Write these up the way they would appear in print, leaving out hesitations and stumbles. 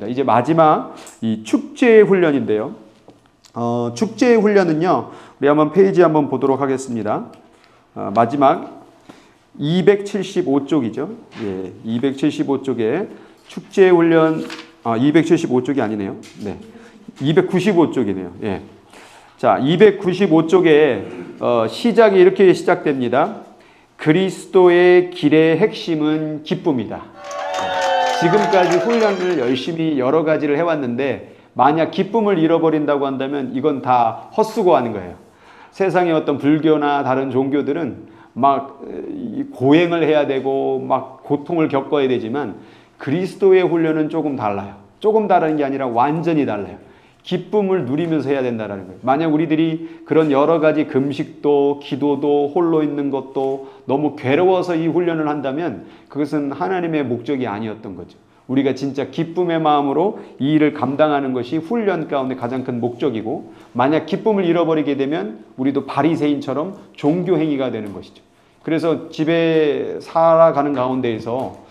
이제 마지막 이 축제 훈련인데요. 축제 훈련은요. 우리 한번 페이지 한번 보도록 하겠습니다. 마지막 275쪽이죠. 예, 275쪽에 축제 훈련 275쪽이 아니네요. 네. 295쪽이네요. 예. 자, 295쪽에 시작이 이렇게 시작됩니다. 그리스도의 길의 핵심은 기쁨이다. 지금까지 훈련을 열심히 여러 가지를 해왔는데 만약 기쁨을 잃어버린다고 한다면 이건 다 헛수고하는 거예요. 세상의 어떤 불교나 다른 종교들은 막 고행을 해야 되고 막 고통을 겪어야 되지만 그리스도의 훈련은 조금 달라요. 조금 다른 게 아니라 완전히 달라요. 기쁨을 누리면서 해야 된다는 거예요. 만약 우리들이 그런 여러 가지 금식도 기도도 홀로 있는 것도 너무 괴로워서 이 훈련을 한다면 그것은 하나님의 목적이 아니었던 거죠. 우리가 진짜 기쁨의 마음으로 이 일을 감당하는 것이 훈련 가운데 가장 큰 목적이고 만약 기쁨을 잃어버리게 되면 우리도 바리새인처럼 종교 행위가 되는 것이죠. 그래서 집에 살아가는 가운데에서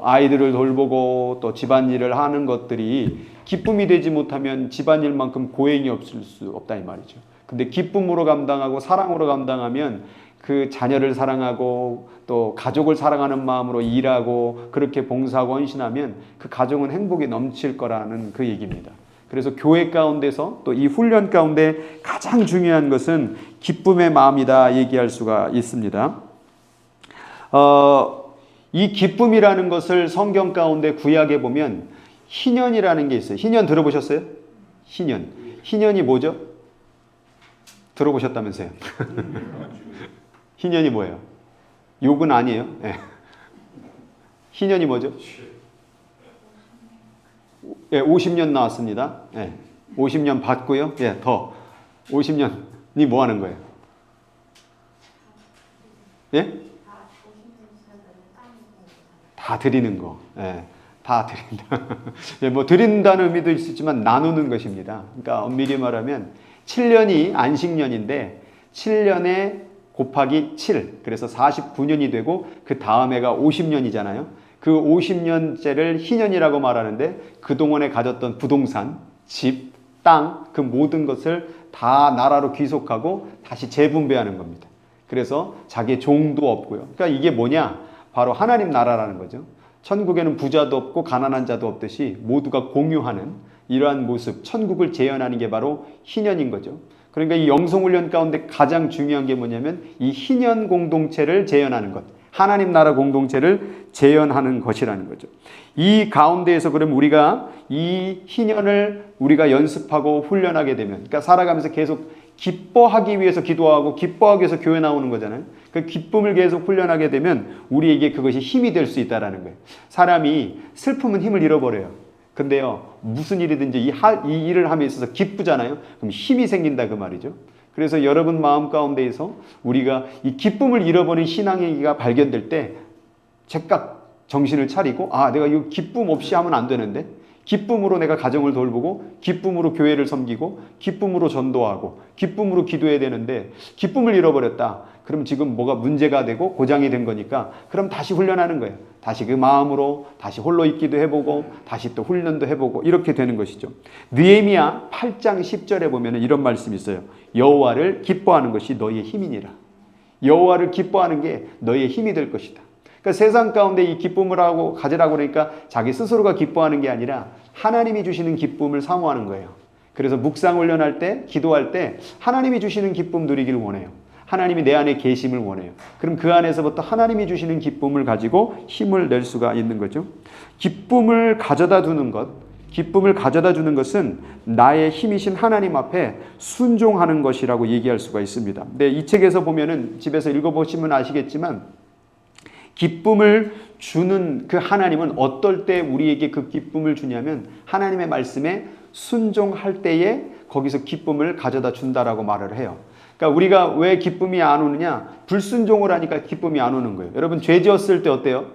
아이들을 돌보고 또 집안일을 하는 것들이 기쁨이 되지 못하면 집안일만큼 고행이 없을 수 없다 이 말이죠. 근데 기쁨으로 감당하고 사랑으로 감당하면 그 자녀를 사랑하고 또 가족을 사랑하는 마음으로 일하고 그렇게 봉사하고 헌신하면 그 가정은 행복이 넘칠 거라는 그 얘기입니다. 그래서 교회 가운데서 또 이 훈련 가운데 가장 중요한 것은 기쁨의 마음이다 얘기할 수가 있습니다. 이 기쁨이라는 것을 성경 가운데 구약에 보면 희년이라는 게 있어요. 희년 들어보셨어요? 희년. 희년이 뭐죠? 들어보셨다면서요? 희년이 뭐예요? 욕은 아니에요. 네. 희년이 뭐죠? 예, 50년 나왔습니다. 예, 50년 받고요. 예, 더 50년이 뭐 하는 거예요? 예? 다 드리는 거. 예, 다 드린다. 예, 뭐 드린다는 의미도 있지만 나누는 것입니다. 그러니까 엄밀히 말하면 7년이 안식년인데 7년에 곱하기 7. 그래서 49년이 되고 그 다음 해가 50년이잖아요. 그 50년째를 희년이라고 말하는데 그동안에 가졌던 부동산, 집, 땅, 그 모든 것을 다 나라로 귀속하고 다시 재분배하는 겁니다. 그래서 자기의 종도 없고요. 그러니까 이게 뭐냐? 바로 하나님 나라라는 거죠. 천국에는 부자도 없고 가난한 자도 없듯이 모두가 공유하는 이러한 모습, 천국을 재현하는 게 바로 희년인 거죠. 그러니까 이 영성훈련 가운데 가장 중요한 게 뭐냐면 이 희년 공동체를 재현하는 것. 하나님 나라 공동체를 재현하는 것이라는 거죠. 이 가운데에서 그럼 우리가 이 희년을 우리가 연습하고 훈련하게 되면 그러니까 살아가면서 계속 기뻐하기 위해서 기도하고 기뻐하기 위해서 교회 나오는 거잖아요. 그 기쁨을 계속 훈련하게 되면 우리에게 그것이 힘이 될 수 있다는 거예요. 사람이 슬픔은 힘을 잃어버려요. 근데요, 무슨 일이든지 이 일을 함에 있어서 기쁘잖아요. 그럼 힘이 생긴다 그 말이죠. 그래서 여러분 마음 가운데에서 우리가 이 기쁨을 잃어버린 신앙행위가 발견될 때 즉각 정신을 차리고 내가 이거 기쁨 없이 하면 안 되는데 기쁨으로 내가 가정을 돌보고 기쁨으로 교회를 섬기고 기쁨으로 전도하고 기쁨으로 기도해야 되는데 기쁨을 잃어버렸다. 그럼 지금 뭐가 문제가 되고 고장이 된 거니까 그럼 다시 훈련하는 거예요. 다시 그 마음으로 다시 홀로 있기도 해보고 다시 또 훈련도 해보고 이렇게 되는 것이죠. 느헤미야 8장 10절에 보면 이런 말씀이 있어요. 여호와를 기뻐하는 것이 너희의 힘이니라. 여호와를 기뻐하는 게 너희의 힘이 될 것이다. 그러니까 세상 가운데 이 기쁨을 하고 가지라고 그러니까 자기 스스로가 기뻐하는 게 아니라 하나님이 주시는 기쁨을 사모하는 거예요. 그래서 묵상 훈련할 때 기도할 때 하나님이 주시는 기쁨 누리기를 원해요. 하나님이 내 안에 계심을 원해요. 그럼 그 안에서부터 하나님이 주시는 기쁨을 가지고 힘을 낼 수가 있는 거죠. 기쁨을 가져다 두는 것, 기쁨을 가져다 주는 것은 나의 힘이신 하나님 앞에 순종하는 것이라고 얘기할 수가 있습니다. 근데 이 책에서 보면은 집에서 읽어보시면 아시겠지만 기쁨을 주는 그 하나님은 어떨 때 우리에게 그 기쁨을 주냐면 하나님의 말씀에 순종할 때에 거기서 기쁨을 가져다 준다라고 말을 해요. 그러니까 우리가 왜 기쁨이 안 오느냐? 불순종을 하니까 기쁨이 안 오는 거예요. 여러분 죄 지었을 때 어때요?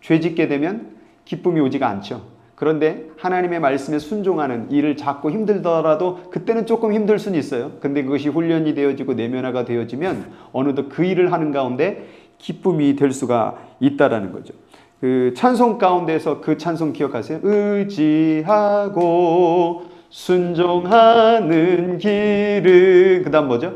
죄 짓게 되면 기쁨이 오지가 않죠. 그런데 하나님의 말씀에 순종하는 일을 자꾸 힘들더라도 그때는 조금 힘들 수는 있어요. 근데 그것이 훈련이 되어지고 내면화가 되어지면 어느덧 그 일을 하는 가운데 기쁨이 될 수가 있다라는 거죠. 그 찬송 가운데서 그 찬송 기억하세요? 의지하고 순종하는 길은, 그 다음 뭐죠?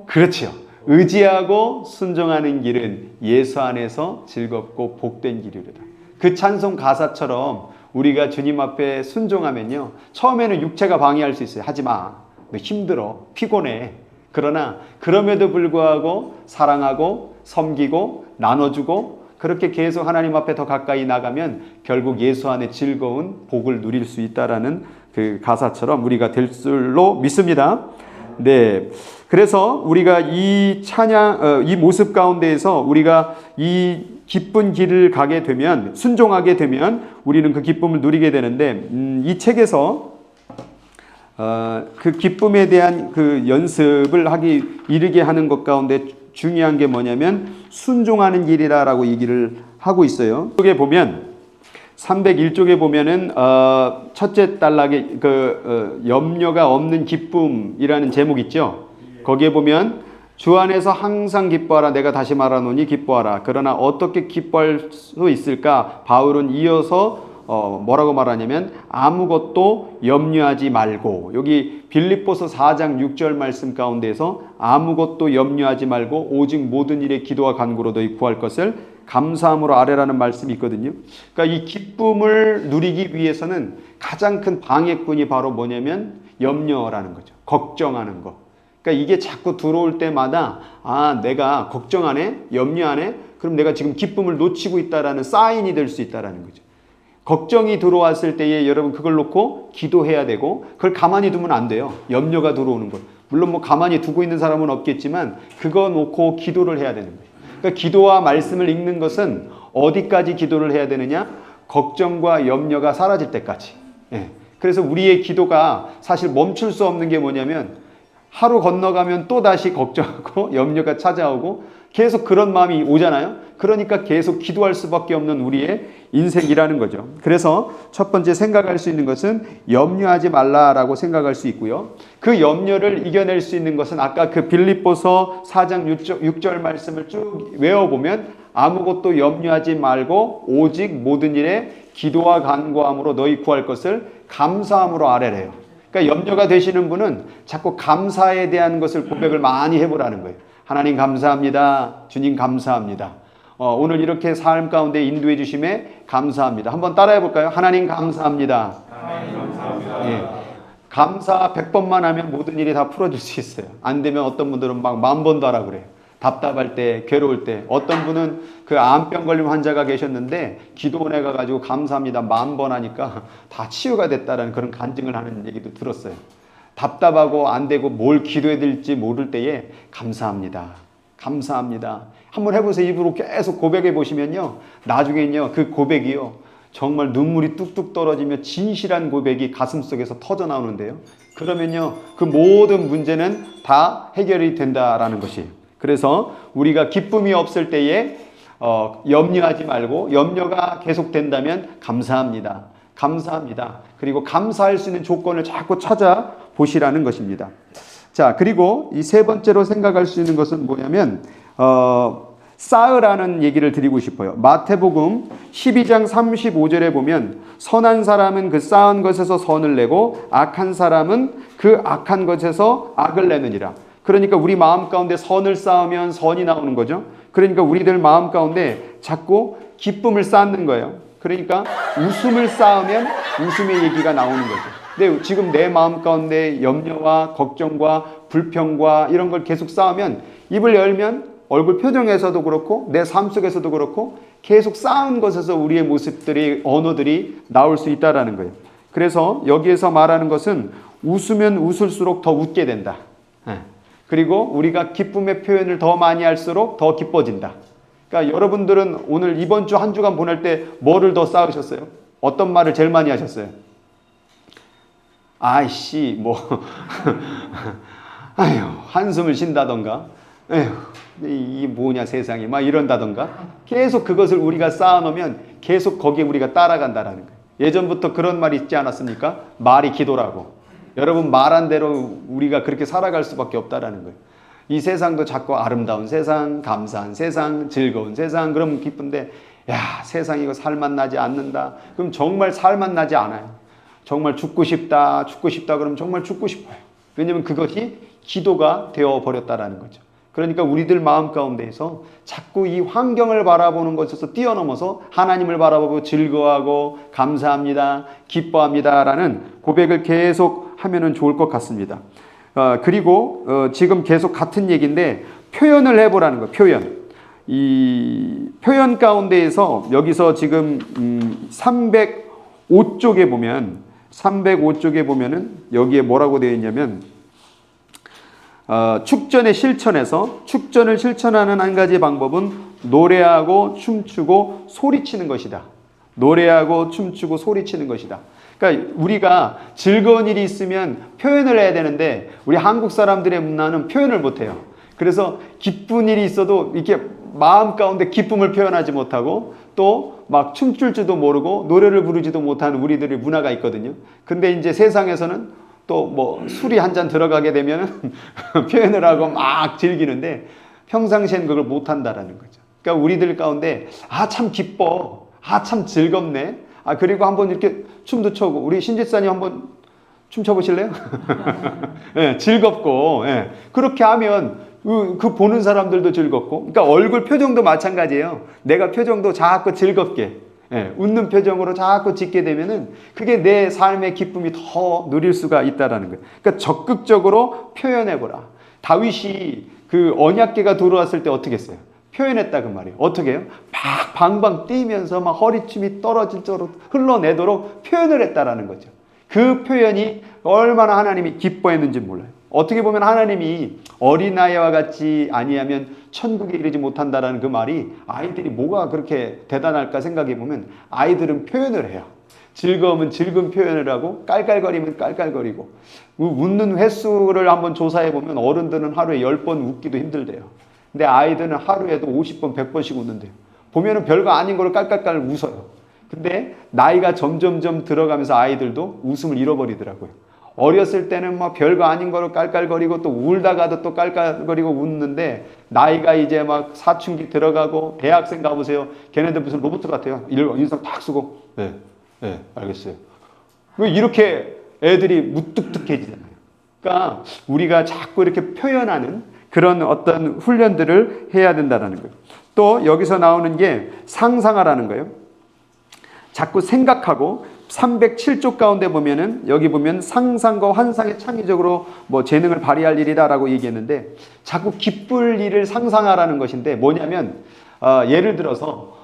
그렇죠. 의지하고 순종하는 길은 예수 안에서 즐겁고 복된 길이로다. 그 찬송 가사처럼 우리가 주님 앞에 순종하면요, 처음에는 육체가 방해할 수 있어요. 하지마, 너 힘들어, 피곤해. 그러나 그럼에도 불구하고 사랑하고 섬기고 나눠주고 그렇게 계속 하나님 앞에 더 가까이 나가면 결국 예수 안에 즐거운 복을 누릴 수 있다라는 그 가사처럼 우리가 될 줄로 믿습니다. 네, 그래서 우리가 이 찬양, 이 모습 가운데에서 우리가 이 기쁜 길을 가게 되면, 순종하게 되면 우리는 그 기쁨을 누리게 되는데, 이 책에서 그 기쁨에 대한 그 연습을 이르게 하는 것 가운데 중요한 게 뭐냐면 순종하는 길이라고 얘기를 하고 있어요. 여기에 보면 301쪽에 보면은 첫째 단락에 염려가 없는 기쁨이라는 제목 있죠. 거기에 보면 주 안에서 항상 기뻐하라. 내가 다시 말하노니 기뻐하라. 그러나 어떻게 기뻐할 수 있을까? 바울은 이어서 뭐라고 말하냐면 아무것도 염려하지 말고, 여기 빌립보서 4장 6절 말씀 가운데에서 아무것도 염려하지 말고 오직 모든 일에 기도와 간구로 너희 구할 것을 감사함으로 아뢰라는 말씀이 있거든요. 그러니까 이 기쁨을 누리기 위해서는 가장 큰 방해꾼이 바로 뭐냐면 염려라는 거죠. 걱정하는 거. 그러니까 이게 자꾸 들어올 때마다 내가 걱정하네, 염려하네, 그럼 내가 지금 기쁨을 놓치고 있다라는 사인이 될 수 있다라는 거죠. 걱정이 들어왔을 때에 여러분 그걸 놓고 기도해야 되고, 그걸 가만히 두면 안 돼요. 염려가 들어오는 것. 물론 뭐 가만히 두고 있는 사람은 없겠지만 그거 놓고 기도를 해야 되는 거예요. 그러니까 기도와 말씀을 읽는 것은 어디까지 기도를 해야 되느냐? 걱정과 염려가 사라질 때까지. 예. 그래서 우리의 기도가 사실 멈출 수 없는 게 뭐냐면 하루 건너가면 또 다시 걱정하고 염려가 찾아오고 계속 그런 마음이 오잖아요. 그러니까 계속 기도할 수밖에 없는 우리의 인생이라는 거죠. 그래서 첫 번째 생각할 수 있는 것은 염려하지 말라라고 생각할 수 있고요. 그 염려를 이겨낼 수 있는 것은 아까 그 빌립보서 4장 6절 말씀을 쭉 외워보면 아무것도 염려하지 말고 오직 모든 일에 기도와 간구함으로 너희 구할 것을 감사함으로 아뢰래요. 그러니까 염려가 되시는 분은 자꾸 감사에 대한 것을 고백을 많이 해보라는 거예요. 하나님 감사합니다. 주님 감사합니다. 오늘 이렇게 삶 가운데 인도해 주심에 감사합니다. 한번 따라해 볼까요? 하나님 감사합니다. 하나님 감사합니다. 예. 감사 100번만 하면 모든 일이 다 풀어질 수 있어요. 안 되면 어떤 분들은 막 10,000번도 하라 그래요. 답답할 때, 괴로울 때. 어떤 분은 그 암병 걸린 환자가 계셨는데 기도원에 가가지고 감사합니다 10,000번 하니까 다 치유가 됐다라는 그런 간증을 하는 얘기도 들었어요. 답답하고 안 되고 뭘 기도해야 될지 모를 때에 감사합니다. 감사합니다. 한번 해보세요. 입으로 계속 고백해 보시면요. 나중엔요. 그 고백이요. 정말 눈물이 뚝뚝 떨어지며 진실한 고백이 가슴속에서 터져 나오는데요. 그러면요. 그 모든 문제는 다 해결이 된다라는 것이에요. 그래서 우리가 기쁨이 없을 때에 염려하지 말고 염려가 계속된다면 감사합니다. 감사합니다. 그리고 감사할 수 있는 조건을 자꾸 찾아보시라는 것입니다. 자, 그리고 이 세 번째로 생각할 수 있는 것은 뭐냐면 쌓으라는 얘기를 드리고 싶어요. 마태복음 12장 35절에 보면 선한 사람은 그 쌓은 것에서 선을 내고 악한 사람은 그 악한 것에서 악을 내느니라. 그러니까 우리 마음 가운데 선을 쌓으면 선이 나오는 거죠. 그러니까 우리들 마음 가운데 자꾸 기쁨을 쌓는 거예요. 그러니까 웃음을 쌓으면 웃음의 얘기가 나오는 거죠. 근데 지금 내 마음 가운데 염려와 걱정과 불평과 이런 걸 계속 쌓으면 입을 열면 얼굴 표정에서도 그렇고 내 삶 속에서도 그렇고 계속 쌓은 것에서 우리의 모습들이, 언어들이 나올 수 있다는 거예요. 그래서 여기에서 말하는 것은 웃으면 웃을수록 더 웃게 된다. 그리고 우리가 기쁨의 표현을 더 많이 할수록 더 기뻐진다. 그러니까 여러분들은 오늘 이번 주 한 주간 보낼 때 뭐를 더 쌓으셨어요? 어떤 말을 제일 많이 하셨어요? 아이씨, 뭐, 아휴, 한숨을 쉰다던가, 에휴, 이 뭐냐 세상에, 막 이런다던가, 계속 그것을 우리가 쌓아놓으면 계속 거기에 우리가 따라간다라는 거예요. 예전부터 그런 말이 있지 않았습니까? 말이 기도라고. 여러분 말한 대로 우리가 그렇게 살아갈 수밖에 없다라는 거예요. 이 세상도 자꾸 아름다운 세상, 감사한 세상, 즐거운 세상, 그러면 기쁜데, 야, 세상 이거 살맛나지 않는다. 그럼 정말 살맛나지 않아요. 정말 죽고 싶다, 죽고 싶다 그러면 정말 죽고 싶어요. 왜냐하면 그것이 기도가 되어버렸다라는 거죠. 그러니까 우리들 마음 가운데에서 자꾸 이 환경을 바라보는 것에서 뛰어넘어서 하나님을 바라보고 즐거워하고 감사합니다, 기뻐합니다라는 고백을 계속 하면은 좋을 것 같습니다. 그리고 지금 계속 같은 얘기인데 표현을 해보라는 거예요. 표현. 이 표현 가운데에서 여기서 지금 305쪽에 보면은 여기에 뭐라고 되어 있냐면 축전의 실천에서 축전을 실천하는 한 가지 방법은 노래하고 춤추고 소리치는 것이다. 노래하고 춤추고 소리치는 것이다. 그러니까 우리가 즐거운 일이 있으면 표현을 해야 되는데 우리 한국 사람들의 문화는 표현을 못해요. 그래서 기쁜 일이 있어도 이렇게 마음 가운데 기쁨을 표현하지 못하고 또 막 춤출 줄도 모르고 노래를 부르지도 못하는 우리들의 문화가 있거든요. 근데 이제 세상에서는 또 뭐 술이 한 잔 들어가게 되면 표현을 하고 막 즐기는데 평상시엔 그걸 못한다라는 거죠. 그러니까 우리들 가운데 참 기뻐, 참 즐겁네, 그리고 한번 이렇게 춤도 춰고 우리 신집사님 한번 춤춰보실래요? 네, 즐겁고 그렇게 하면 그 보는 사람들도 즐겁고, 그러니까 얼굴 표정도 마찬가지예요. 내가 표정도 자꾸 즐겁게 웃는 표정으로 자꾸 짓게 되면은 그게 내 삶의 기쁨이 더 누릴 수가 있다라는 거예요. 그러니까 적극적으로 표현해보라. 다윗이 그 언약궤가 들어왔을 때 어떻게 했어요? 표현했다 그 말이에요. 어떻게 해요? 막 방방 뛰면서 막 허리춤이 떨어질 정도로 흘러내도록 표현을 했다라는 거죠. 그 표현이 얼마나 하나님이 기뻐했는지 몰라요. 어떻게 보면 하나님이 어린아이와 같이 아니하면 천국에 이르지 못한다라는 그 말이 아이들이 뭐가 그렇게 대단할까 생각해 보면 아이들은 표현을 해요. 즐거우면 즐거운 표현을 하고 깔깔거리면 깔깔거리고, 웃는 횟수를 한번 조사해 보면 어른들은 하루에 10번 웃기도 힘들대요. 근데 아이들은 하루에도 50번, 100번씩 웃는데요. 보면은 별거 아닌 걸 깔깔깔 웃어요. 근데 나이가 점점점 들어가면서 아이들도 웃음을 잃어버리더라고요. 어렸을 때는 막 별거 아닌 거로 깔깔거리고 또 울다가도 또 깔깔거리고 웃는데 나이가 이제 막 사춘기 들어가고 대학생 가보세요. 걔네들 무슨 로봇 같아요. 인상 딱 쓰고 네, 알겠어요. 이렇게 애들이 무뚝뚝해지잖아요. 그러니까 우리가 자꾸 이렇게 표현하는 그런 어떤 훈련들을 해야 된다는 거예요. 또 여기서 나오는 게 상상하라는 거예요. 자꾸 생각하고 307쪽 가운데 보면은 여기 보면 상상과 환상에 창의적으로 뭐 재능을 발휘할 일이다라고 얘기했는데 자꾸 기쁠 일을 상상하라는 것인데 뭐냐면 예를 들어서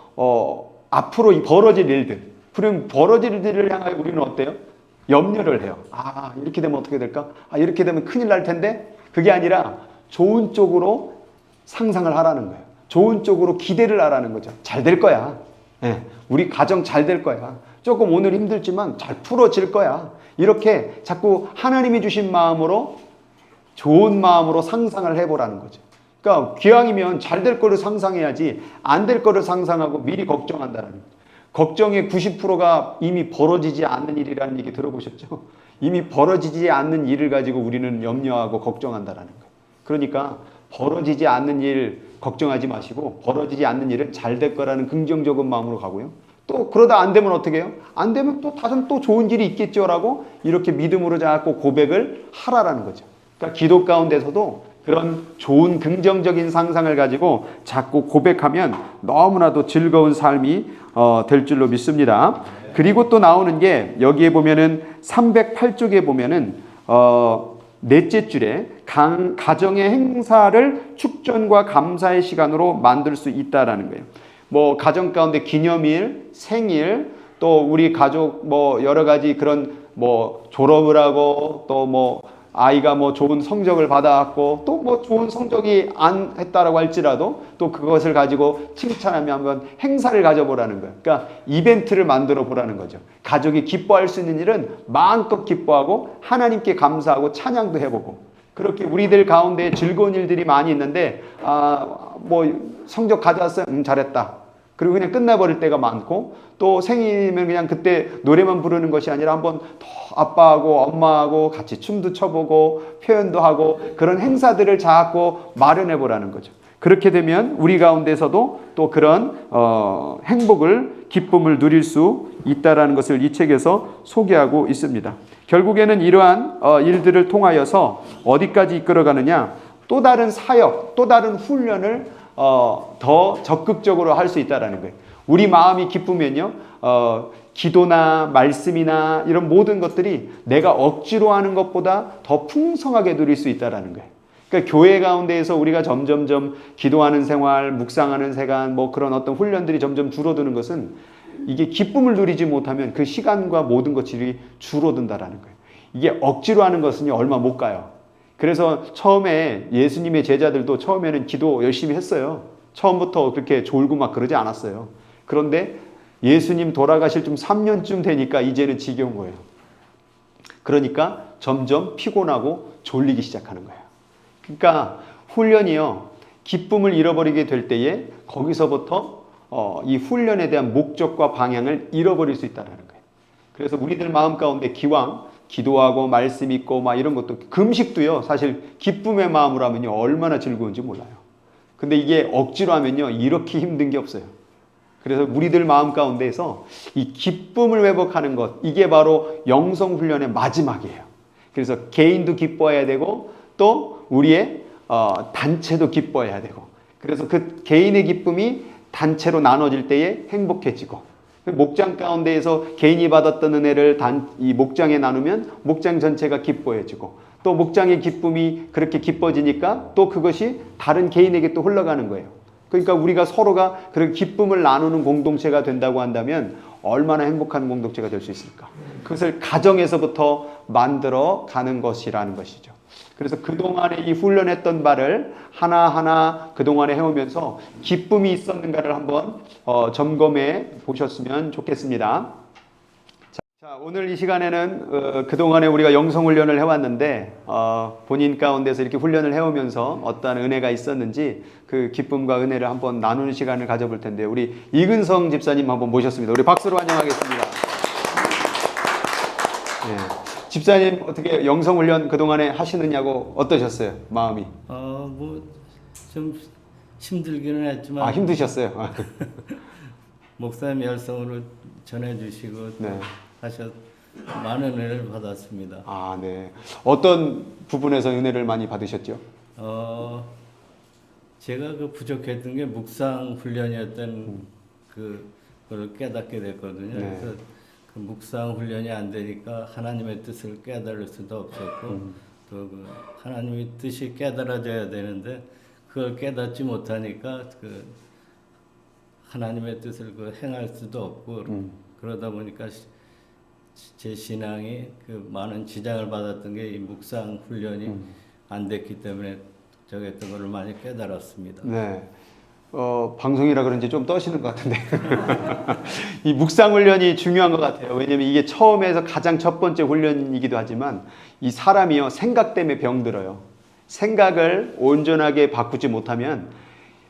앞으로 벌어질 일들, 그럼 벌어질 일들을 향하여 우리는 어때요? 염려를 해요. 이렇게 되면 어떻게 될까? 이렇게 되면 큰일 날 텐데, 그게 아니라 좋은 쪽으로 상상을 하라는 거예요. 좋은 쪽으로 기대를 하라는 거죠. 잘 될 거야. 우리 가정 잘 될 거야. 조금 오늘 힘들지만 잘 풀어질 거야. 이렇게 자꾸 하나님이 주신 마음으로, 좋은 마음으로 상상을 해보라는 거죠. 그러니까 기왕이면 잘 될 거를 상상해야지 안 될 거를 상상하고 미리 걱정한다는 거죠. 걱정의 90%가 이미 벌어지지 않는 일이라는 얘기 들어보셨죠? 이미 벌어지지 않는 일을 가지고 우리는 염려하고 걱정한다는 거예요. 그러니까 벌어지지 않는 일 걱정하지 마시고 벌어지지 않는 일은 잘 될 거라는 긍정적인 마음으로 가고요. 또 그러다 안 되면 어떻게 해요? 안 되면 또 다른 또 좋은 일이 있겠죠라고 이렇게 믿음으로 자꾸 고백을 하라라는 거죠. 그러니까 기도 가운데서도 그런 좋은 긍정적인 상상을 가지고 자꾸 고백하면 너무나도 즐거운 삶이 될 줄로 믿습니다. 그리고 또 나오는 게 여기에 보면은 308쪽에 보면은 넷째 줄에 가정의 행사를 축전과 감사의 시간으로 만들 수 있다라는 거예요. 뭐 가정 가운데 기념일, 생일, 또 우리 가족 뭐 여러 가지 그런 뭐 졸업을 하고 또 뭐 아이가 뭐 좋은 성적을 받아왔고 또 뭐 좋은 성적이 안 했다라고 할지라도 또 그것을 가지고 칭찬하며 한번 행사를 가져보라는 거예요. 그러니까 이벤트를 만들어 보라는 거죠. 가족이 기뻐할 수 있는 일은 마음껏 기뻐하고 하나님께 감사하고 찬양도 해보고, 그렇게 우리들 가운데 즐거운 일들이 많이 있는데 뭐 성적 가져왔어요? 잘했다. 그리고 그냥 끝나버릴 때가 많고, 또 생일이면 그냥 그때 노래만 부르는 것이 아니라 한번 더 아빠하고 엄마하고 같이 춤도 춰보고 표현도 하고 그런 행사들을 자꾸 마련해 보라는 거죠. 그렇게 되면 우리 가운데서도 또 그런 행복을, 기쁨을 누릴 수 있다라는 것을 이 책에서 소개하고 있습니다. 결국에는 이러한 일들을 통하여서 어디까지 이끌어가느냐, 또 다른 사역, 또 다른 훈련을 더 적극적으로 할 수 있다는 거예요. 우리 마음이 기쁘면요, 기도나 말씀이나 이런 모든 것들이 내가 억지로 하는 것보다 더 풍성하게 누릴 수 있다는 거예요. 그러니까 교회 가운데에서 우리가 점점점 기도하는 생활, 묵상하는 시간, 뭐 그런 어떤 훈련들이 점점 줄어드는 것은 이게 기쁨을 누리지 못하면 그 시간과 모든 것들이 줄어든다라는 거예요. 이게 억지로 하는 것은요, 얼마 못 가요. 그래서 처음에 예수님의 제자들도 처음에는 기도 열심히 했어요. 처음부터 그렇게 졸고 막 그러지 않았어요. 그런데 예수님 돌아가실 좀 3년쯤 되니까 이제는 지겨운 거예요. 그러니까 점점 피곤하고 졸리기 시작하는 거예요. 그러니까 훈련이요, 기쁨을 잃어버리게 될 때에 거기서부터 이 훈련에 대한 목적과 방향을 잃어버릴 수 있다는 거예요. 그래서 우리들 마음 가운데 기왕 기도하고 말씀 있고 막 이런 것도, 금식도요 사실 기쁨의 마음으로 하면요 얼마나 즐거운지 몰라요. 근데 이게 억지로 하면요 이렇게 힘든 게 없어요. 그래서 우리들 마음 가운데에서 이 기쁨을 회복하는 것, 이게 바로 영성 훈련의 마지막이에요. 그래서 개인도 기뻐해야 되고 또 우리의 단체도 기뻐해야 되고, 그래서 그 개인의 기쁨이 단체로 나눠질 때에 행복해지고, 목장 가운데에서 개인이 받았던 은혜를 이 목장에 나누면 목장 전체가 기뻐해지고, 또 목장의 기쁨이 그렇게 기뻐지니까 또 그것이 다른 개인에게 또 흘러가는 거예요. 그러니까 우리가 서로가 그런 기쁨을 나누는 공동체가 된다고 한다면 얼마나 행복한 공동체가 될 수 있을까? 그것을 가정에서부터 만들어 가는 것이라는 것이죠. 그래서 그동안에 이 훈련했던 바를 하나하나 그동안에 해오면서 기쁨이 있었는가를 한번 점검해 보셨으면 좋겠습니다. 자, 오늘 이 시간에는 그동안에 우리가 영성훈련을 해왔는데 본인 가운데서 이렇게 훈련을 해오면서 어떠한 은혜가 있었는지 그 기쁨과 은혜를 한번 나누는 시간을 가져볼 텐데, 우리 이근성 집사님 한번 모셨습니다. 우리 박수로 환영하겠습니다. 네. 집사님 어떻게 영성훈련 그동안에 하시느냐고 어떠셨어요? 마음이? 뭐 좀 힘들기는 했지만. 힘드셨어요? 목사님 열성으로 전해주시고 네. 하셔 많은 은혜를 받았습니다. 네. 어떤 부분에서 은혜를 많이 받으셨죠? 제가 그 부족했던 게 묵상 훈련이었던 그걸 깨닫게 됐거든요. 네. 그래서 그 묵상 훈련이 안 되니까 하나님의 뜻을 깨달을 수도 없었고, 또 그 하나님의 뜻이 깨달아져야 되는데 그걸 깨닫지 못하니까 그 하나님의 뜻을 행할 수도 없고, 그러다 보니까 제 신앙이 그 많은 지장을 받았던 게 이 묵상 훈련이 안 됐기 때문에 저랬던 것을 많이 깨달았습니다. 네. 방송이라 그런지 좀 떠시는 것 같은데. 이 묵상 훈련이 중요한 것 같아요. 왜냐면 이게 처음에서 가장 첫 번째 훈련이기도 하지만, 이 사람이요, 생각 때문에 병들어요. 생각을 온전하게 바꾸지 못하면,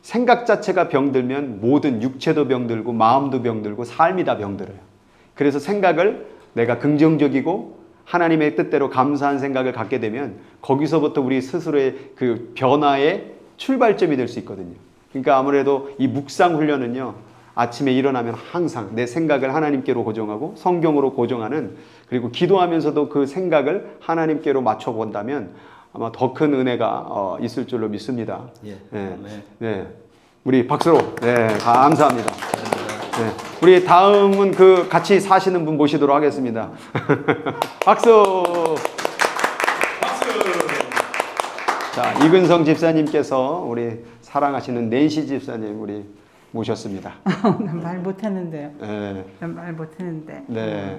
생각 자체가 병들면 모든 육체도 병들고 마음도 병들고 삶이 다 병들어요. 그래서 생각을 내가 긍정적이고 하나님의 뜻대로 감사한 생각을 갖게 되면 거기서부터 우리 스스로의 그 변화의 출발점이 될 수 있거든요. 그러니까 아무래도 이 묵상 훈련은요, 아침에 일어나면 항상 내 생각을 하나님께로 고정하고 성경으로 고정하는, 그리고 기도하면서도 그 생각을 하나님께로 맞춰본다면 아마 더 큰 은혜가 있을 줄로 믿습니다. 예. 네. 네. 우리 박수로, 네, 감사합니다. 네. 우리 다음은 그 같이 사시는 분 모시도록 하겠습니다. 박수! 자, 이근성 집사님께서 우리 사랑하시는 낸시 집사님 우리 모셨습니다. 난 말 못했는데요. 네. 난 말 못했는데. 네.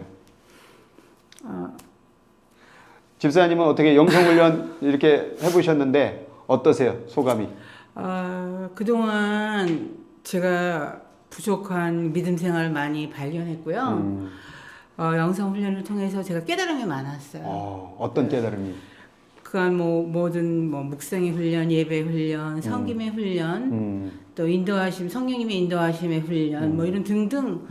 집사님은 어떻게 영성훈련 이렇게 해보셨는데 어떠세요? 소감이? 그동안 제가 부족한 믿음 생활을 많이 발견했고요. 영성 훈련을 통해서 제가 깨달음이 많았어요. 어떤 깨달음이? 그간 모든 묵상의 훈련, 예배 훈련, 섬김의 훈련, 또 인도하심, 성령님의 인도하심의 훈련, 뭐 이런 등등,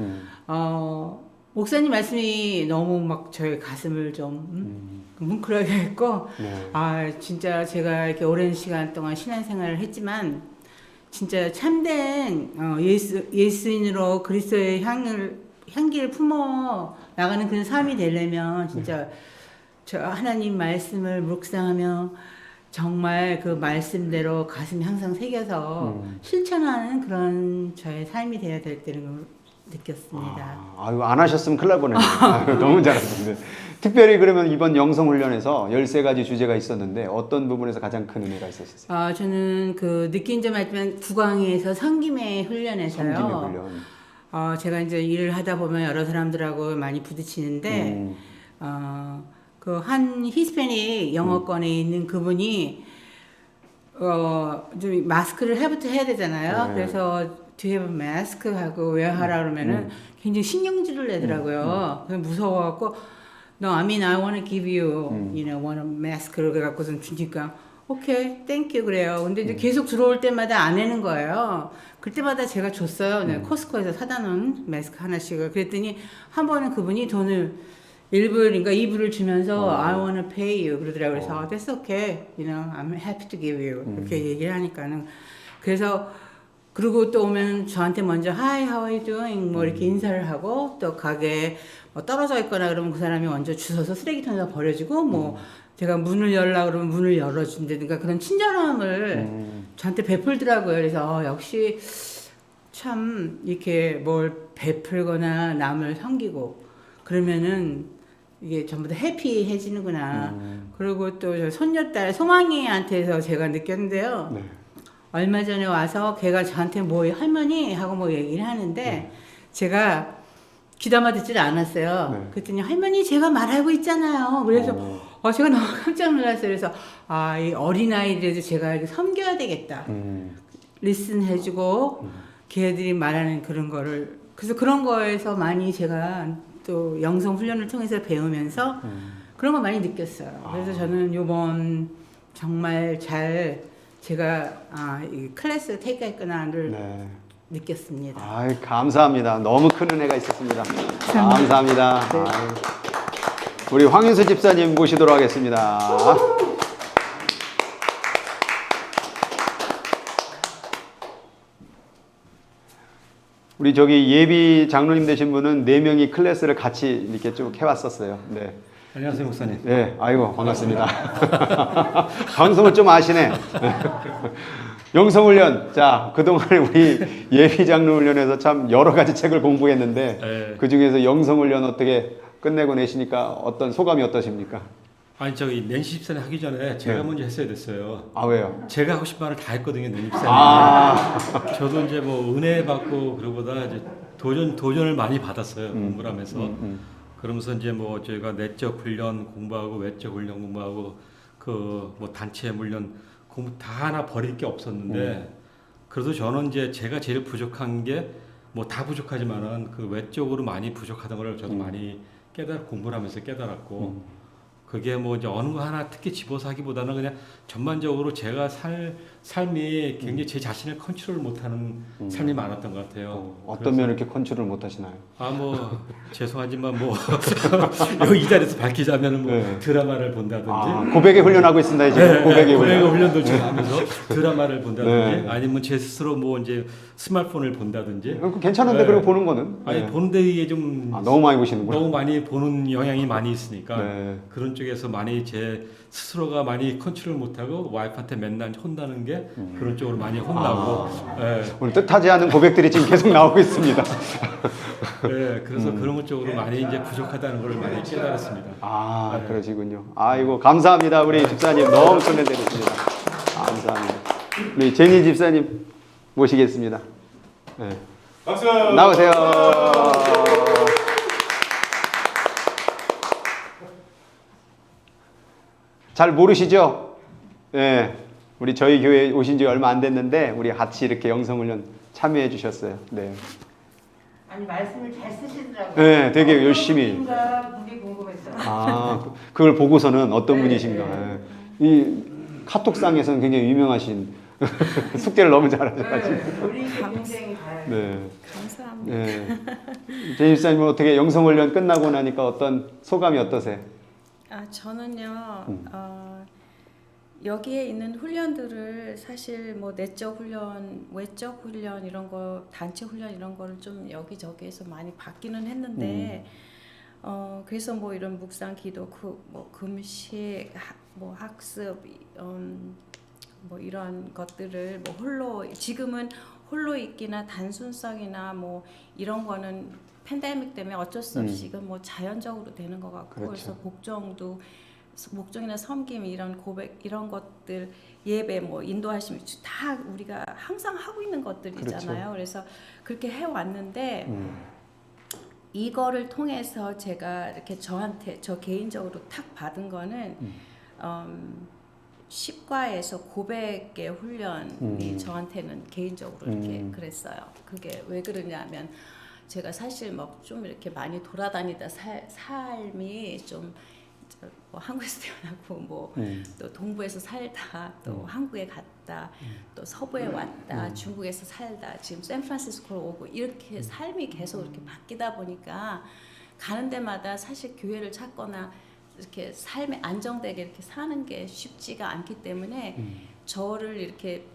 목사님 말씀이 너무 막 저의 가슴을 좀, 뭉클하게 했고, 네. 아, 진짜 제가 이렇게 오랜 시간 동안 신앙생활을 했지만, 진짜 참된, 예수인으로 그리스도의 향기를 품어 나가는 그런 삶이 되려면, 진짜 저 하나님 말씀을 묵상하며, 정말 그 말씀대로 가슴에 항상 새겨서 실천하는 그런 저의 삶이 되어야 될 때는 걸 느꼈습니다. 아유, 안 하셨으면 큰일 날 뻔했네요. 너무 잘하셨는데. 특별히 그러면 이번 영성훈련에서 13가지 주제가 있었는데 어떤 부분에서 가장 큰 은혜가 있었어요? 저는 그 느낀 점 알지만 국왕에서 섬김의 훈련에서요. 섬김의 훈련. 제가 이제 일을 하다 보면 여러 사람들하고 많이 부딪히는데, 그 한 히스패닉 영어권에 있는 그분이 좀 마스크를 해부터 해야 되잖아요. 네. 그래서 뒤에 마스크 하고 왜 하라 그러면은 굉장히 신경질을 내더라고요. 그래서 무서워갖고 No, I mean I want to give you, you know, one mask를 그래갖고선 주니까 오케이, 땡큐 그래요. 근데 이제 계속 들어올 때마다 안 내는 거예요. 그때마다 제가 줬어요. 내가 코스코에서 사다 놓은 마스크 하나씩을. 그랬더니 한 번은 그분이 돈을 1불인가 2불을 주면서 I want to pay you 그러더라고요. 그래서 that's okay, you know, I'm happy to give you 이렇게 얘기를 하니까는 그래서 그리고 또 오면 저한테 먼저 Hi, how are you doing? 뭐 이렇게 인사를 하고 또 가게에 뭐 떨어져 있거나 그러면 그 사람이 먼저 주워서 쓰레기통에다 버려주고 뭐 제가 문을 열라 그러면 문을 열어준다든가 그런 친절함을 저한테 베풀더라고요. 그래서 역시 참 이렇게 뭘 베풀거나 남을 섬기고 그러면은 이게 전부 다 해피해지는구나. 그리고 또 저 손녀딸 소망이한테서 제가 느꼈는데요. 네. 얼마 전에 와서 걔가 저한테 뭐 할머니 하고 뭐 얘기를 하는데 제가 귀담아 듣질 않았어요. 네. 그랬더니 할머니 제가 말하고 있잖아요. 그래서 제가 너무 깜짝 놀랐어요. 그래서 이 어린아이들에도 제가 이렇게 섬겨야 되겠다. 리슨 해주고 걔들이 말하는 그런 거를 그래서 그런 거에서 많이 제가 또 영성 훈련을 통해서 배우면서 그런 거 많이 느꼈어요. 그래서 저는 요번 정말 잘 제가 이 클래스 테이크했구나를 네. 느꼈습니다. 아이, 감사합니다. 너무 큰 은혜가 있었습니다. 감사합니다. 네. 아유. 우리 황윤수 집사님 모시도록 하겠습니다. 우리 저기 예비 장로님 되신 분은 4명이 클래스를 같이 이렇게 쭉 해왔었어요. 네. 안녕하세요, 목사님. 네, 아이고, 반갑습니다. 방송을 좀 아시네. 영성훈련. 자, 그동안 우리 예비장로훈련에서 참 여러 가지 책을 공부했는데, 네. 그 중에서 영성훈련 어떻게 끝내고 내시니까 어떤 소감이 어떠십니까? 아니, 저기, 낸시 집사님 하기 전에 제가 네. 먼저 했어야 됐어요. 아, 왜요? 제가 하고 싶은 말을 다 했거든요, 낸시 집사님. 아, 저도 이제 뭐 은혜 받고 그러보다 이제 도전을 많이 받았어요, 공부를 하면서. 그러면서 이제 뭐 저희가 내적 훈련 공부하고 외적 훈련 공부하고 그 뭐 단체 훈련 공부 다 하나 버릴 게 없었는데 그래도 저는 이제 제가 제일 부족한 게 뭐 다 부족하지만은 그 외적으로 많이 부족하던 걸 저도 많이 공부를 하면서 깨달았고 그게 뭐 이제 어느 거 하나 특히 집어서 하기보다는 그냥 전반적으로 제가 삶이 굉장히 제 자신을 컨트롤 못하는 삶이 많았던 것 같아요. 어떤 면을 이렇게 컨트롤 못 하시나요? 뭐 죄송하지만 뭐 여기 이 자리에서 밝히자면은 뭐 네. 드라마를 본다든지 고백에 훈련하고 있습니다, 지금. 고백에 고백의 훈련. 훈련도 제가 하면서 드라마를 본다든지 네. 아니면 제 스스로 뭐 이제 스마트폰을 본다든지 괜찮은데, 네. 그리고 보는 거는? 아니 네. 보는데 이게 좀 너무 많이 보시는구나. 너무 많이 보는 영향이 많이 있으니까 네. 그런 쪽에서 많이 제 스스로가 많이 컨트롤 못하고 와이프한테 맨날 혼나는 게 그런 쪽으로 많이 혼나고 예. 오늘 뜻하지 않은 고백들이 지금 계속 나오고 있습니다. 예, 그래서 그런 것 쪽으로 많이 이제 부족하다는 걸 많이 깨달았습니다. 아, 그러시군요. 아이고, 감사합니다. 우리 집사님 너무 손해드렸습니다. 감사합니다. 우리 제니 집사님 모시겠습니다. 네. 박수! 나오세요. 잘 모르시죠? 네. 우리 저희 교회 오신 지 얼마 안 됐는데 우리 같이 이렇게 영성훈련 참여해 주셨어요. 네. 아니 말씀을 잘 쓰시더라고요. 네, 되게 열심히. 되게 궁금했어요. 그걸 보고서는 어떤 네, 분이신가. 네. 이 카톡상에서는 굉장히 유명하신 숙제를 너무 잘하셔가지고. 우리 굉장히 잘해요. 네. 감사합니다. 네. 제임 집사님 어떻게 영성훈련 끝나고 나니까 어떤 소감이 어떠세요? 저는요, 여기에 있는 훈련들을 사실 뭐 내적 훈련, 외적 훈련 이런 거, 단체 훈련 이런 거를 좀 여기저기에서 많이 받기는 했는데, 그래서 뭐 이런 묵상, 기도, 뭐 금식, 뭐 학습, 뭐 이런 것들을 뭐 지금은 홀로 있기나 단순성이나 뭐 이런 거는 팬데믹 때문에 어쩔 수 없이 이건 뭐 자연적으로 되는 것 같고 그렇죠. 그래서 목종이나 섬김 이런 고백 이런 것들 예배 뭐 인도하심 다 우리가 항상 하고 있는 것들이잖아요. 그렇죠. 그래서 그렇게 해 왔는데 이거를 통해서 제가 이렇게 저 개인적으로 탁 받은 거는 10과에서 고백의 훈련이 저한테는 개인적으로 이렇게 그랬어요. 그게 왜 그러냐면 제가 사실 막 좀 이렇게 많이 돌아다니다 삶이 좀 뭐 한국에서 태어나고 뭐 또 동부에서 살다 또 한국에 갔다 또 서부에 왔다 중국에서 살다 지금 샌프란시스코로 오고 이렇게 삶이 계속 이렇게 바뀌다 보니까 가는 데마다 사실 교회를 찾거나 이렇게 삶에 안정되게 이렇게 사는 게 쉽지가 않기 때문에 저를 이렇게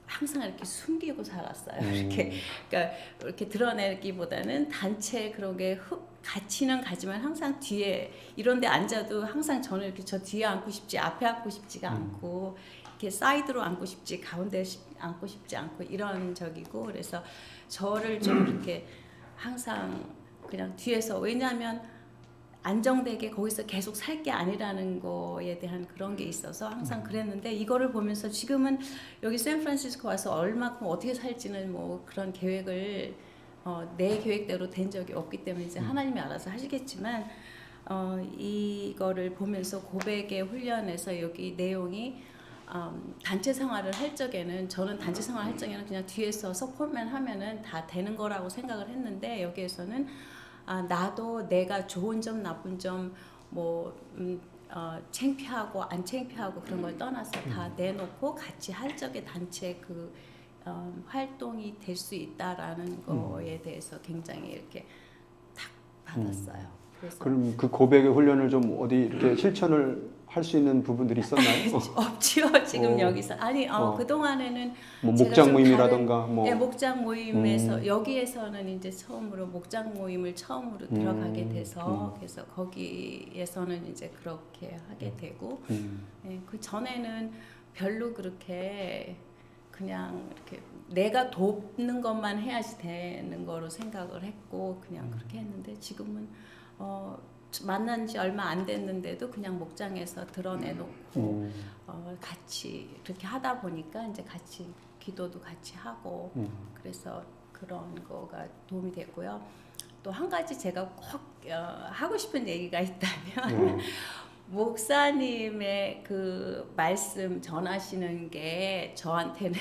항상 이렇게 숨기고 살았어요. 그러니까 이렇게 드러내기보다는 단체 그런 게 같이는 가지만 항상 뒤에 이런데 앉아도 항상 저는 이렇게 저 뒤에 앉고 싶지 앞에 앉고 싶지가 않고 이렇게 사이드로 앉고 싶지 가운데 앉고 싶지 않고 이런 적이고 그래서 저를 좀 이렇게 항상 그냥 뒤에서 왜냐하면 안정되게 거기서 계속 살 게 아니라는 거에 대한 그런 게 있어서 항상 그랬는데 이거를 보면서 지금은 여기 샌프란시스코 와서 얼마큼 어떻게 살지는 뭐 그런 계획을 내 계획대로 된 적이 없기 때문에 이제 하나님이 알아서 하시겠지만 이거를 보면서 고백의 훈련에서 여기 내용이 단체 생활을 할 적에는 저는 단체 생활 할 적에는 그냥 뒤에서 서포트만 하면은 다 되는 거라고 생각을 했는데 여기에서는 나도 내가 좋은 점 나쁜 점 뭐 창피하고 안 창피하고 그런 걸 떠나서 다 내놓고 같이 할 적에 단체 그 활동이 될 수 있다라는 거에 대해서 굉장히 이렇게 탁 받았어요. 그래서 그럼 그 고백의 훈련을 좀 어디 이렇게 실천을 할 수 있는 부분들이 있었나요? 없지요 지금 어. 여기서 아니 그 동안에는 뭐 제가 목장 좀 모임이라던가 뭐 네, 목장 모임에서 여기에서는 이제 처음으로 목장 모임을 처음으로 들어가게 돼서 그래서 거기에서는 이제 그렇게 하게 되고 네, 그 전에는 별로 그렇게 그냥 이렇게 내가 돕는 것만 해야지 되는 거로 생각을 했고 그냥 그렇게 했는데 지금은 만난 지 얼마 안 됐는데도 그냥 목장에서 드러내놓고 같이 그렇게 하다 보니까 이제 같이 기도도 같이 하고 그래서 그런 거가 도움이 됐고요. 또 한 가지 제가 꼭 하고 싶은 얘기가 있다면 목사님의 그 말씀 전하시는 게 저한테는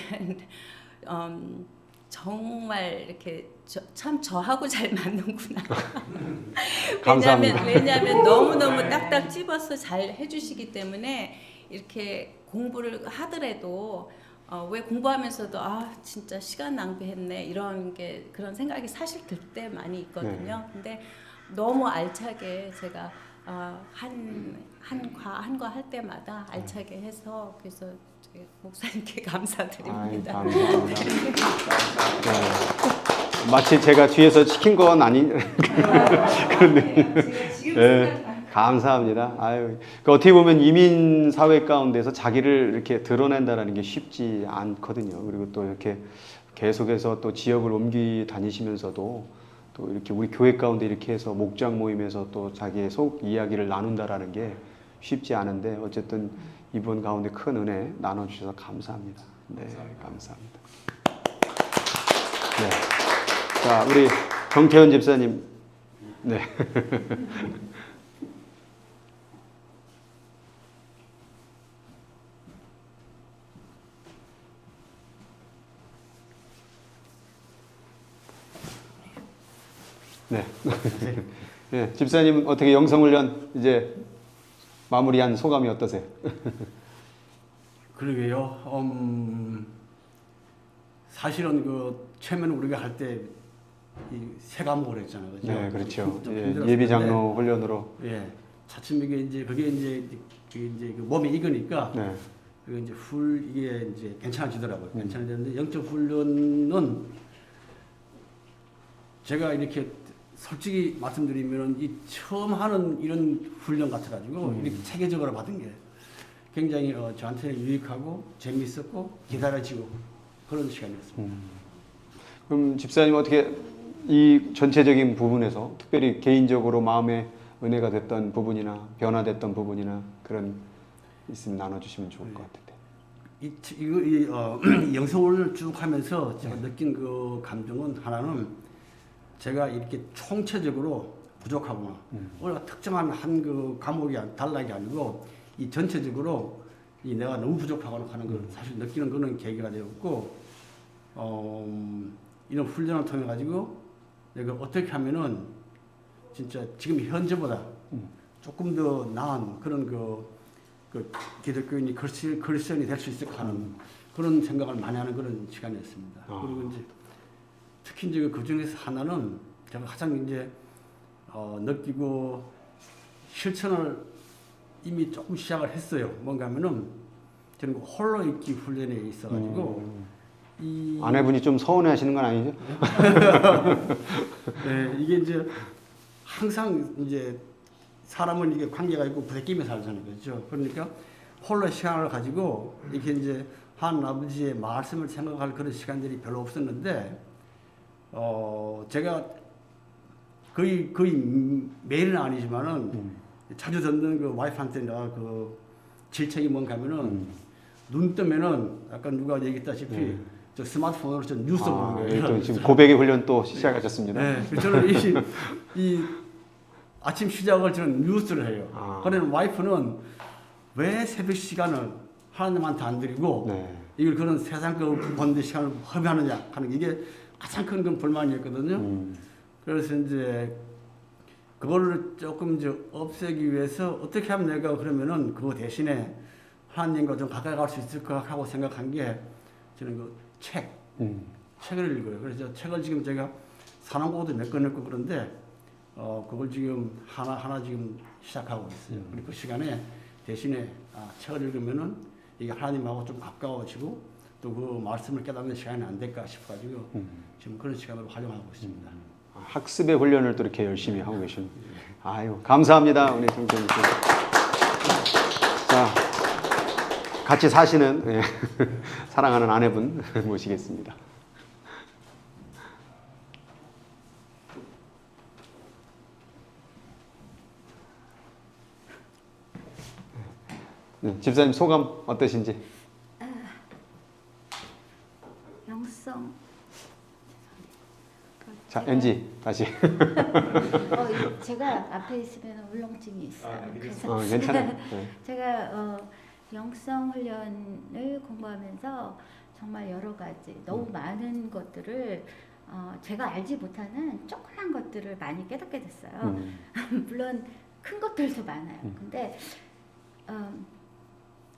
정말 이렇게 참 저하고 잘 맞는구나. 감사합니다. 왜냐하면 너무너무 딱딱 찝어서 잘 해주시기 때문에 이렇게 공부를 하더라도 왜 공부하면서도 진짜 시간 낭비했네 이런 게 그런 생각이 사실 들 때 많이 있거든요. 근데 너무 알차게 제가 한 거 할 때마다 알차게 해서 그래서 목사님께 감사드립니다. 아이, 감사합니다. 네. 마치 제가 뒤에서 시킨 건 아닌 그런 느낌. 네, 감사합니다. 아유, 그 어떻게 보면 이민 사회 가운데서 자기를 이렇게 드러낸다라는 게 쉽지 않거든요. 그리고 또 이렇게 계속해서 또 지역을 옮기 다니시면서도 또 이렇게 우리 교회 가운데 이렇게 해서 목장 모임에서 또 자기의 속 이야기를 나눈다라는 게 쉽지 않은데 어쨌든 이번 가운데 큰 은혜 나눠주셔서 감사합니다. 네, 감사합니다. 네. 자, 우리 정태현 집사님. 네. 네. 네. 집사님 어떻게 영성훈련 이제 마무리한 소감이 어떠세요? 그러게요. 사실은 그 처음에는 우리가 할 때 이 세 과목을 했잖아요. 그죠? 네, 그렇죠. 좀 예, 힘들었을 예비 텐데, 장로 훈련으로. 예. 차츰 이게 이제 그게 이제 그 몸이 익으니까 네. 그게 이제 이게 이제 괜찮아지더라고요. 괜찮아지는데 영적 훈련은 제가 이렇게 솔직히 말씀드리면은 이 처음 하는 이런 훈련 같아가지고 이렇게 체계적으로 받은 게 굉장히 저한테는 유익하고 재미있었고 기다려지고 그런 시간이었습니다. 그럼 집사님 어떻게 이 전체적인 부분에서 특별히 개인적으로 마음에 은혜가 됐던 부분이나 변화됐던 부분이나 그런 있으면 나눠주시면 좋을 것 같은데. 이 영성을 쭉 하면서 제가 느낀 그 감정은 하나는 제가 이렇게 총체적으로 부족하구나. 어느 특정한 한 그 과목이 달라게 아니고 이 전체적으로 이 내가 너무 부족하구나 하는 걸 사실 느끼는 그런 계기가 되었고, 이런 훈련을 통해 가지고 내가 어떻게 하면은 진짜 지금 현재보다 조금 더 나은 그런 그 기독교인이 크리스천이 될 수 있을까 하는 그런 생각을 많이 하는 그런 시간이었습니다. 그리고 이제 특히 이제 그 중에서 하나는 제가 가장 이제 느끼고 실천을 이미 조금 시작을 했어요. 뭔가 하면은 저는 그 홀로 있기 훈련에 있어가지고 이 아내분이 좀 서운해하시는 건 아니죠? 네, 이게 이제 항상 이제 사람은 이게 관계가 있고 부대끼며 살잖아요, 그렇죠? 그러니까 홀로 시간을 가지고 이렇게 이제 하나님 아버지의 말씀을 생각할 그런 시간들이 별로 없었는데, 제가 거의 매일은 아니지만은 자주 듣는 그 와이프한테 내가 그 질책이 뭔가 하면은 눈 뜨면은 아까 누가 얘기했다시피 저 스마트폰으로 저 뉴스 보는 거예요. 또 지금 고백의 훈련 또 시작하셨습니다. 네, 저는 이 아침 시작을 저는 뉴스를 해요. 그러면 와이프는 왜 새벽 시간을 하나님한테 안 드리고 네. 이걸 그런 세상 거 보는 시간을 허비하느냐 하는 게 이게 가장 큰 건 불만이었거든요. 그래서 이제 그거를 조금 이제 없애기 위해서 어떻게 하면 내가 그러면은 그거 대신에 하나님과 좀 가까이 갈 수 있을까 하고 생각한 게 저는 그 책을 읽어요. 그래서 책을 지금 제가 사랑고도 몇 권 읽고 그런데 그걸 지금 하나 지금 시작하고 있어요. 그리고 그 시간에 대신에 책을 읽으면은 이게 하나님하고 좀 가까워지고 또 그 말씀을 깨닫는 시간이 안 될까 싶어가지고 지금 그런 시간으로 활용하고 있습니다. 학습의 훈련을 또 이렇게 열심히 하고 계십니다. 아유, 감사합니다. 우리 성전님. 자, 같이 사시는 예, 사랑하는 아내분 모시겠습니다. 네, 집사님 소감 어떠신지? 영성. 자, NG 다시. 제가 앞에 있으면 울렁증이 있어요. 그래서 괜찮아요. 네. 제가 영성 훈련을 공부하면서 정말 여러 가지 너무 많은 것들을 제가 알지 못하는 조그만 것들을 많이 깨닫게 됐어요. 물론 큰 것들도 많아요. 근데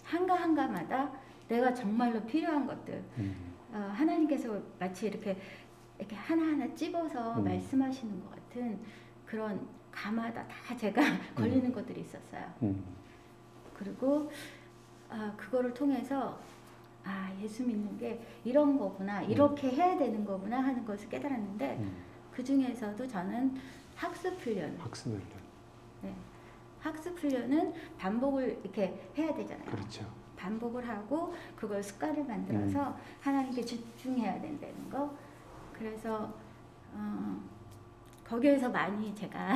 한가마다 내가 정말로 필요한 것들 하나님께서 마치 이렇게 하나하나 찝어서 말씀하시는 것 같은 그런 가마다 다 제가 걸리는 것들이 있었어요. 그리고 그거를 통해서 예수 믿는 게 이런 거구나, 이렇게 해야 되는 거구나 하는 것을 깨달았는데 그 중에서도 저는 학습 훈련. 네. 학습 훈련은 반복을 이렇게 해야 되잖아요. 그렇죠. 반복을 하고 그걸 습관을 만들어서 하나님께 집중해야 된다는 거. 그래서 거기에서 많이 제가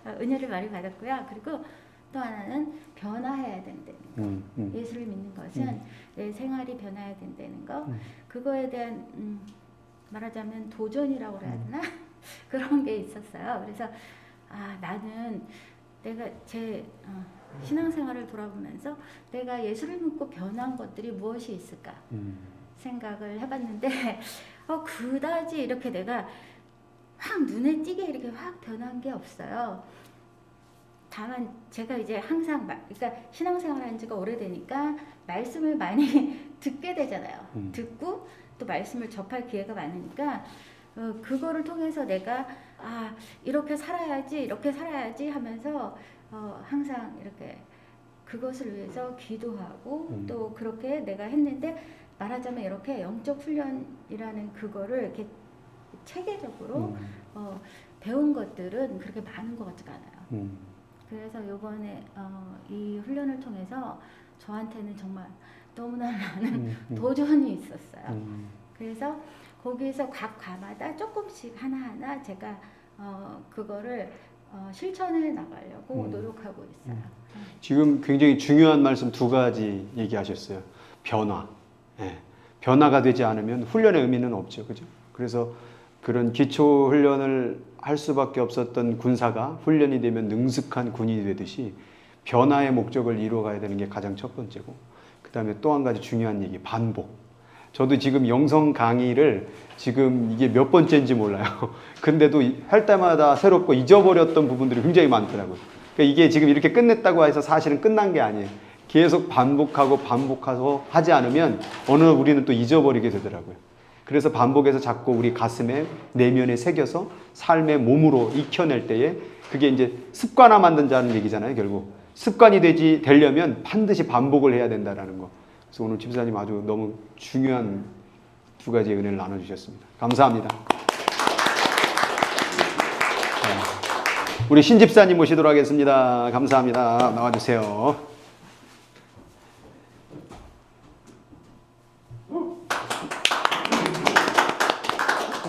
은혜를 많이 받았고요. 그리고 또 하나는 변화해야 된다는 거. 예수를 믿는 것은 내 생활이 변화해야 된다는 거. 그거에 대한 말하자면 도전이라고 해야 되나? 그런 게 있었어요. 그래서 나는 내가 제 신앙생활을 돌아보면서 내가 예수를 믿고 변한 것들이 무엇이 있을까 생각을 해봤는데 그다지 이렇게 내가 확 눈에 띄게 이렇게 확 변한 게 없어요. 다만 제가 이제 항상 그러니까 신앙생활 한 지가 오래되니까 말씀을 많이 듣게 되잖아요. 듣고 또 말씀을 접할 기회가 많으니까 그거를 통해서 내가 이렇게 살아야지 하면서 항상 이렇게 그것을 위해서 기도하고 또 그렇게 내가 했는데 말하자면 이렇게 영적 훈련이라는 그거를 이렇게 체계적으로 배운 것들은 그렇게 많은 것 같지가 않아요. 그래서 이번에 이 훈련을 통해서 저한테는 정말 너무나 많은 도전이 있었어요. 그래서 거기에서 각 과마다 조금씩 하나하나 제가 그거를 실천해 나가려고 노력하고 있어요. 지금 굉장히 중요한 말씀 두 가지 얘기하셨어요. 변화. 예. 변화가 되지 않으면 훈련의 의미는 없죠. 그죠? 그래서 그런 기초 훈련을 할 수밖에 없었던 군사가 훈련이 되면 능숙한 군인이 되듯이 변화의 목적을 이루어가야 되는 게 가장 첫 번째고, 그 다음에 또 한 가지 중요한 얘기, 반복. 저도 지금 영성 강의를 지금 이게 몇 번째인지 몰라요. 근데도 할 때마다 새롭고 잊어버렸던 부분들이 굉장히 많더라고요. 그러니까 이게 지금 이렇게 끝냈다고 해서 사실은 끝난 게 아니에요. 계속 반복해서 하지 않으면 어느 날 우리는 또 잊어버리게 되더라고요. 그래서 반복해서 자꾸 우리 가슴에 내면에 새겨서 삶의 몸으로 익혀낼 때에 그게 이제 습관화 만든다는 얘기잖아요. 결국 습관이 되려면 반드시 반복을 해야 된다는 거. 그래서 오늘 집사님 아주 너무 중요한 두 가지의 은혜를 나눠주셨습니다. 감사합니다. 우리 신 집사님 모시도록 하겠습니다. 감사합니다. 나와주세요.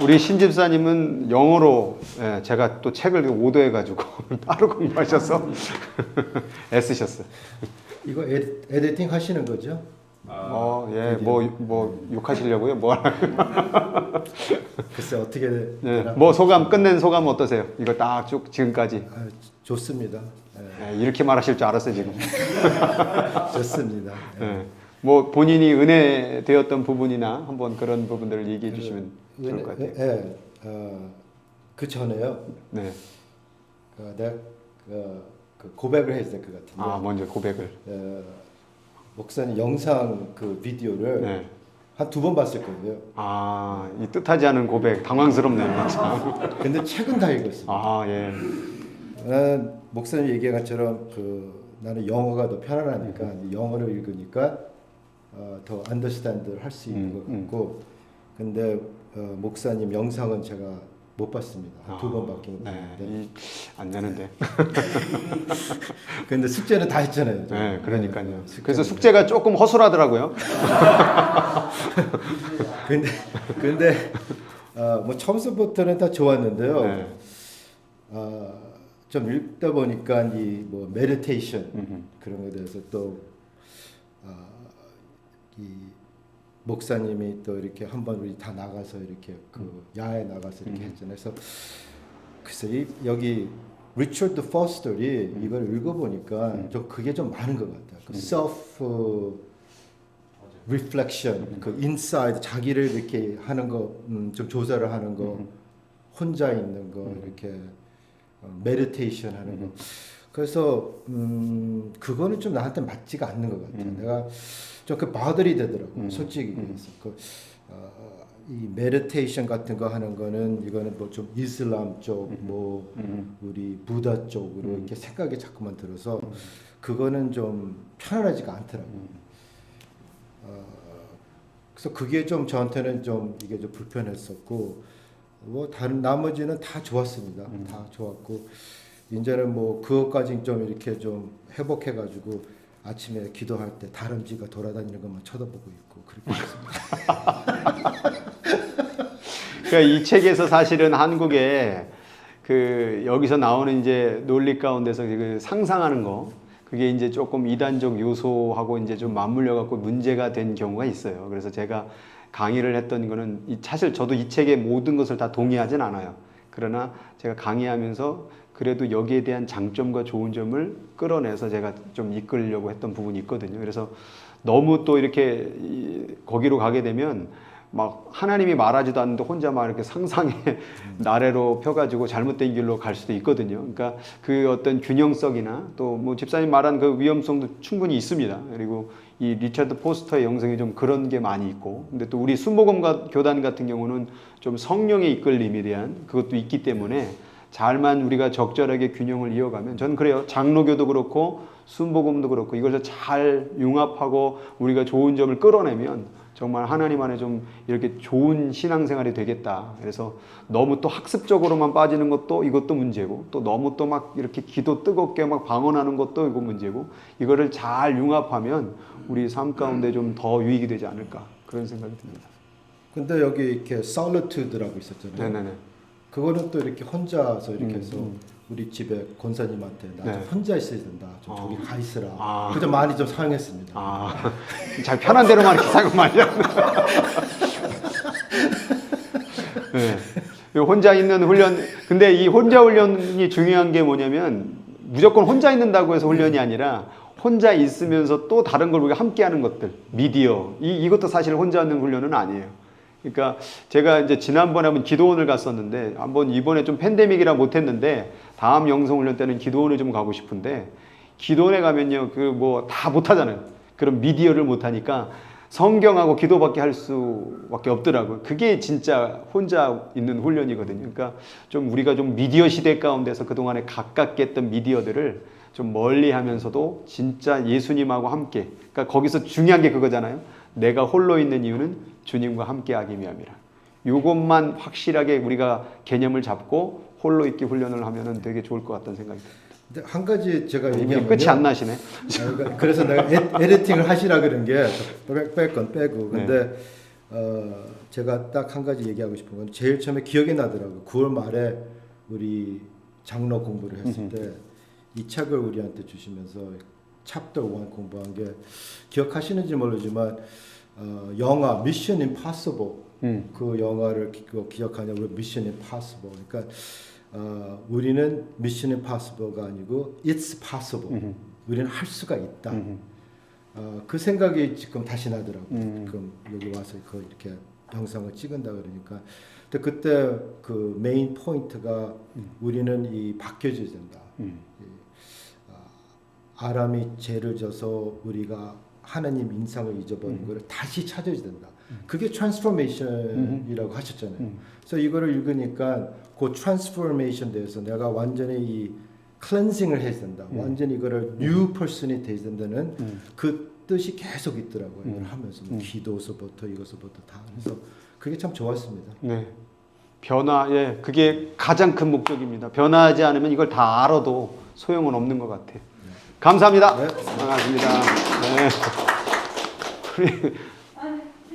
우리 신 집사님은 영어로 제가 또 책을 오더해가지고 따로 공부하셔서 애쓰셨어요. 이거 에디팅 하시는 거죠? 예, 뭐 욕하시려고요? 뭐 글쎄 어떻게 뭐 끝낸 소감 어떠세요? 이거 딱 쭉 지금까지. 좋습니다. 이렇게 말하실 줄 알았어요 지금. 좋습니다. 뭐 본인이 은혜 되었던 부분이나 한번 그런 부분들을 얘기해 주시면 좋을 것 같아요. 그 전에요. 네. 내가 그 고백을 해야 될 것 같은데. 먼저 고백을. 목사님 영상 그 비디오를 한 2번 봤을 거예요. 이 뜻하지 않은 고백 당황스럽네요. 참. 근데 책은 다 읽었습니다. 예. 나는 목사님 얘기한 것처럼 나는 영어가 더 편안하니까 영어를 읽으니까 더 언더스탠드를 할 수 있는 것 같고, 근데 목사님 영상은 제가 못 봤습니다. 2번밖에 못 봤는데. 안 되는데. 근데 숙제는 다 했잖아요. 네, 그러니까요. 그래서 숙제가 조금 허술하더라고요. 근데 뭐 처음부터는 다 좋았는데요. 좀 읽다 보니까 이 뭐 메디테이션 그런 거에 대해서 또 이 목사님이 또 이렇게 한번 우리 다 나가서 이렇게 그 야외 나가서 이렇게 했잖아요. 그래서 글쎄 여기 리처드 포스터리 이걸 읽어보니까 좀 그게 좀 많은 것 같아요. 그 self reflection, 그 inside 자기를 이렇게 하는 거, 좀 조사를 하는 거, 혼자 있는 거 이렇게 메디테이션 하는 거. 그래서 그거는 좀 나한테 맞지가 않는 것 같아요. 내가 좀 그 바들이 되더라고요. 솔직히 그래서 이 메디테이션 같은 거 하는 거는 이거는 뭐 좀 이슬람 쪽, 뭐 우리 부다 쪽으로 이렇게 생각이 자꾸만 들어서 그거는 좀 편안하지가 않더라고요. 그래서 그게 좀 저한테는 좀 이게 좀 불편했었고, 뭐 다른 나머지는 다 좋았습니다. 다 좋았고, 이제는 뭐 그것까지 좀 이렇게 좀 회복해가지고 아침에 기도할 때 다람쥐가 돌아다니는 것만 쳐다보고 있고 그렇게 했습니다. 그러니까 이 책에서 사실은 한국에 여기서 나오는 이제 논리 가운데서 그 상상하는 거, 그게 이제 조금 이단적 요소하고 이제 좀 맞물려 갖고 문제가 된 경우가 있어요. 그래서 제가 강의를 했던 거는 사실 저도 이 책의 모든 것을 다 동의하진 않아요. 그러나 제가 강의하면서 그래도 여기에 대한 장점과 좋은 점을 끌어내서 제가 좀 이끌려고 했던 부분이 있거든요. 그래서 너무 또 이렇게 거기로 가게 되면 막 하나님이 말하지도 않는데 혼자 막 이렇게 상상의 나래로 펴가지고 잘못된 길로 갈 수도 있거든요. 그러니까 그 어떤 균형성이나 또 뭐 집사님 말한 그 위험성도 충분히 있습니다. 그리고 이 리처드 포스터의 영성이 좀 그런 게 많이 있고, 근데 또 우리 순복음 교단 같은 경우는 좀 성령의 이끌림에 대한 그것도 있기 때문에 잘만 우리가 적절하게 균형을 이어가면, 저는 그래요. 장로교도 그렇고 순복음도 그렇고 이것을 잘 융합하고 우리가 좋은 점을 끌어내면 정말 하나님 안에 좀 이렇게 좋은 신앙생활이 되겠다. 그래서 너무 또 학습적으로만 빠지는 것도 이것도 문제고, 또 너무 또 막 이렇게 기도 뜨겁게 막 방언하는 것도 이거 문제고, 이거를 잘 융합하면 우리 삶 가운데 좀 더 유익이 되지 않을까, 그런 생각이 듭니다. 근데 여기 이렇게 solitude라고 있었잖아요. 네네네. 그거는 또 이렇게 혼자서 이렇게 해서 우리 집에 권사님한테 나 좀 네. 혼자 있어야 된다. 좀 저기 가 있으라. 아. 그래서 많이 좀 사용했습니다. 아, 잘 편한 대로만 이렇게 사용 많이 하는. 네. 이 혼자 있는 훈련. 근데 이 혼자 훈련이 중요한 게 뭐냐면, 무조건 혼자 있는다고 해서 훈련이 아니라 혼자 있으면서 또 다른 걸 우리가 함께 하는 것들, 미디어. 이것도 사실 혼자 있는 훈련은 아니에요. 그러니까 제가 이제 지난번에 한번 기도원을 갔었는데, 한번 이번에 좀 팬데믹이라 못했는데 다음 영성훈련 때는 기도원을 좀 가고 싶은데, 기도원에 가면요 그 뭐 다 못하잖아요. 그런 미디어를 못하니까 성경하고 기도밖에 할 수밖에 없더라고요. 그게 진짜 혼자 있는 훈련이거든요. 그러니까 좀 우리가 좀 미디어 시대 가운데서 그동안에 가깝게 했던 미디어들을 좀 멀리 하면서도 진짜 예수님하고 함께, 그러니까 거기서 중요한 게 그거잖아요. 내가 홀로 있는 이유는 주님과 함께 하기 위함이라. 이것만 확실하게 우리가 개념을 잡고 홀로 있기 훈련을 하면은 되게 좋을 것 같다는 생각이 듭니다. 근데 한 가지 제가 이미 얘기하면 끝이 안 나시네. 그래서 내가 에디팅을 하시라 그런 게 뺄 건 빼고. 근데 제가 딱 한 가지 얘기하고 싶은 건, 제일 처음에 기억이 나더라고요. 9월 말에 우리 장로 공부를 했을 때 이 책을 우리한테 주시면서 챕터 1 공부한 게, 기억하시는지 모르지만 영화 미션 임파서블, 그 영화를 기억하냐, 우리 미션 임파서블. 그러니까 우리는 미션 임파서블가 아니고 it's possible. 우리는 할 수가 있다. 그 생각이 지금 다시 나더라고요. 지금 여기 와서 그 이렇게 영상을 찍은다 그러니까. 근데 그때 그 메인 포인트가 우리는 이 바뀌어져야 된다. 아람이 죄를 져서 우리가 하나님 인상을 잊어버린 거를 다시 찾아야 된다. 그게 트랜스포메이션이라고 하셨잖아요. 그래서 이거를 읽으니까 그 트랜스포메이션 대해서 내가 완전히 이 클렌징을 해야 된다. 완전히 이거를 뉴 퍼슨이 돼야 된다는 그 뜻이 계속 있더라고요. 이걸 하면서 뭐 기도서부터 이것서부터 다. 그래서 그게 참 좋았습니다. 네. 변화, 예, 그게 가장 큰 목적입니다. 변화하지 않으면 이걸 다 알아도 소용은 없는 것 같아요. 감사합니다. 네. 반갑습니다.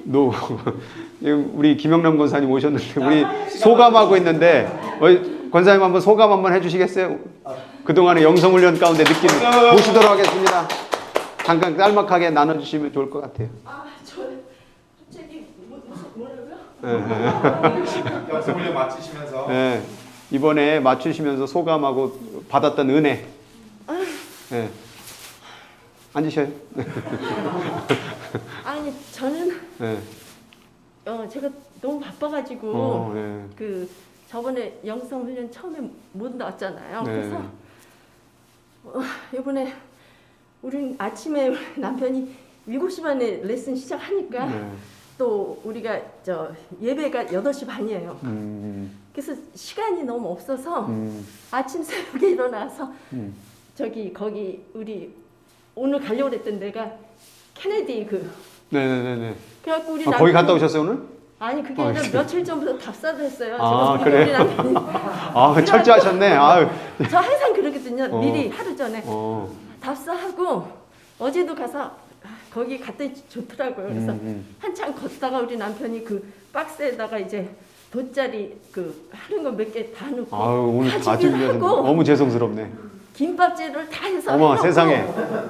네. 우리 김영남 권사님 오셨는데 우리 소감하고 있는데, 권사님 한번 소감 한번 해주시겠어요? 그동안의 영성훈련 가운데 느낀 보시도록 하겠습니다. 잠깐 짤막하게 나눠주시면 좋을 것 같아요. 저 갑자기 뭐라고요? 영성훈련 마치시면서 네, 이번에 맞추시면서 소감하고 받았던 은혜. 네. 앉으셔요. 아니 저는 네. 제가 너무 바빠가지고 네. 그 저번에 영성 훈련 처음에 못 나왔잖아요. 네. 그래서 이번에 우리 아침에 남편이 7시 반에 레슨 시작하니까 네. 또 우리가 예배가 8시 반이에요. 그래서 시간이 너무 없어서 아침 새벽에 일어나서 거기 우리 오늘 가려고 했던 데가 케네디 네네네. 그래갖고 우리 거기 갔다 오셨어요 오늘? 아니 그게 아니라 며칠 전부터 답사를 했어요. 아, 제가 그래요? 우리 남편이. 철저하셨네. 아유. 저 항상 그러거든요. 미리 하루 전에 어. 답사하고 어제도 가서 거기 갔더니 좋더라고요. 그래서 한참 걷다가 우리 남편이 그 박스에다가 이제 돗자리 하는 거 몇 개 다 넣고 아유, 오늘 다 준비하고 준비하셨네. 너무 죄송스럽네. 김밥재료를 다 해서 어머, 해놓고 세상에.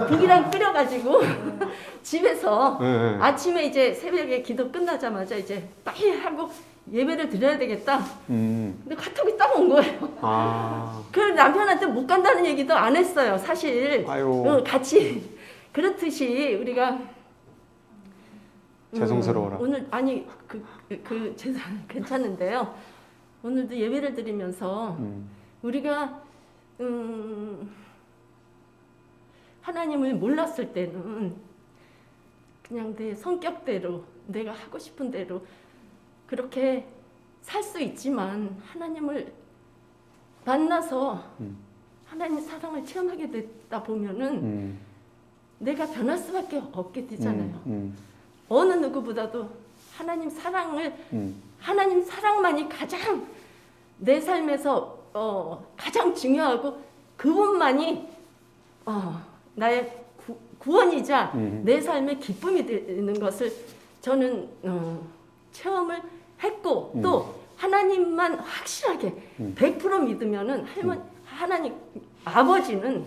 국이랑 끓여가지고 집에서 네. 아침에 이제 새벽에 기도 끝나자마자 이제 빨리 하고 예배를 드려야 되겠다. 근데 카톡이 딱 온 거예요. 아. 그 남편한테 못 간다는 얘기도 안 했어요. 사실 아유. 같이 그렇듯이 우리가 죄송스러워라. 오늘 아니 그 괜찮은데요. 오늘도 예배를 드리면서 우리가 하나님을 몰랐을 때는 그냥 내 성격대로 내가 하고 싶은 대로 그렇게 살 수 있지만 하나님을 만나서 하나님 사랑을 체험하게 되다 보면은 내가 변할 수밖에 없게 되잖아요. 어느 누구보다도 하나님 사랑을 하나님 사랑만이 가장 내 삶에서 가장 중요하고 그분만이 나의 구원이자 내 삶의 기쁨이 되는 것을 저는 체험을 했고 또 하나님만 확실하게 100% 믿으면은 하나님 아버지는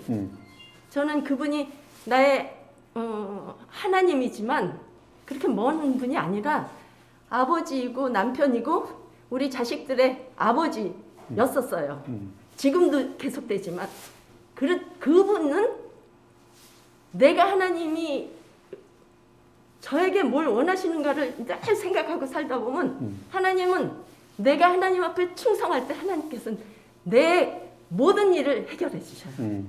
저는 그분이 나의 하나님이지만 그렇게 먼 분이 아니라 아버지이고 남편이고 우리 자식들의 아버지였었어요. 지금도 계속되지만 그분은 내가 하나님이 저에게 뭘 원하시는가를 늘 생각하고 살다 보면 하나님은 내가 하나님 앞에 충성할 때 하나님께서는 내 모든 일을 해결해 주셔요.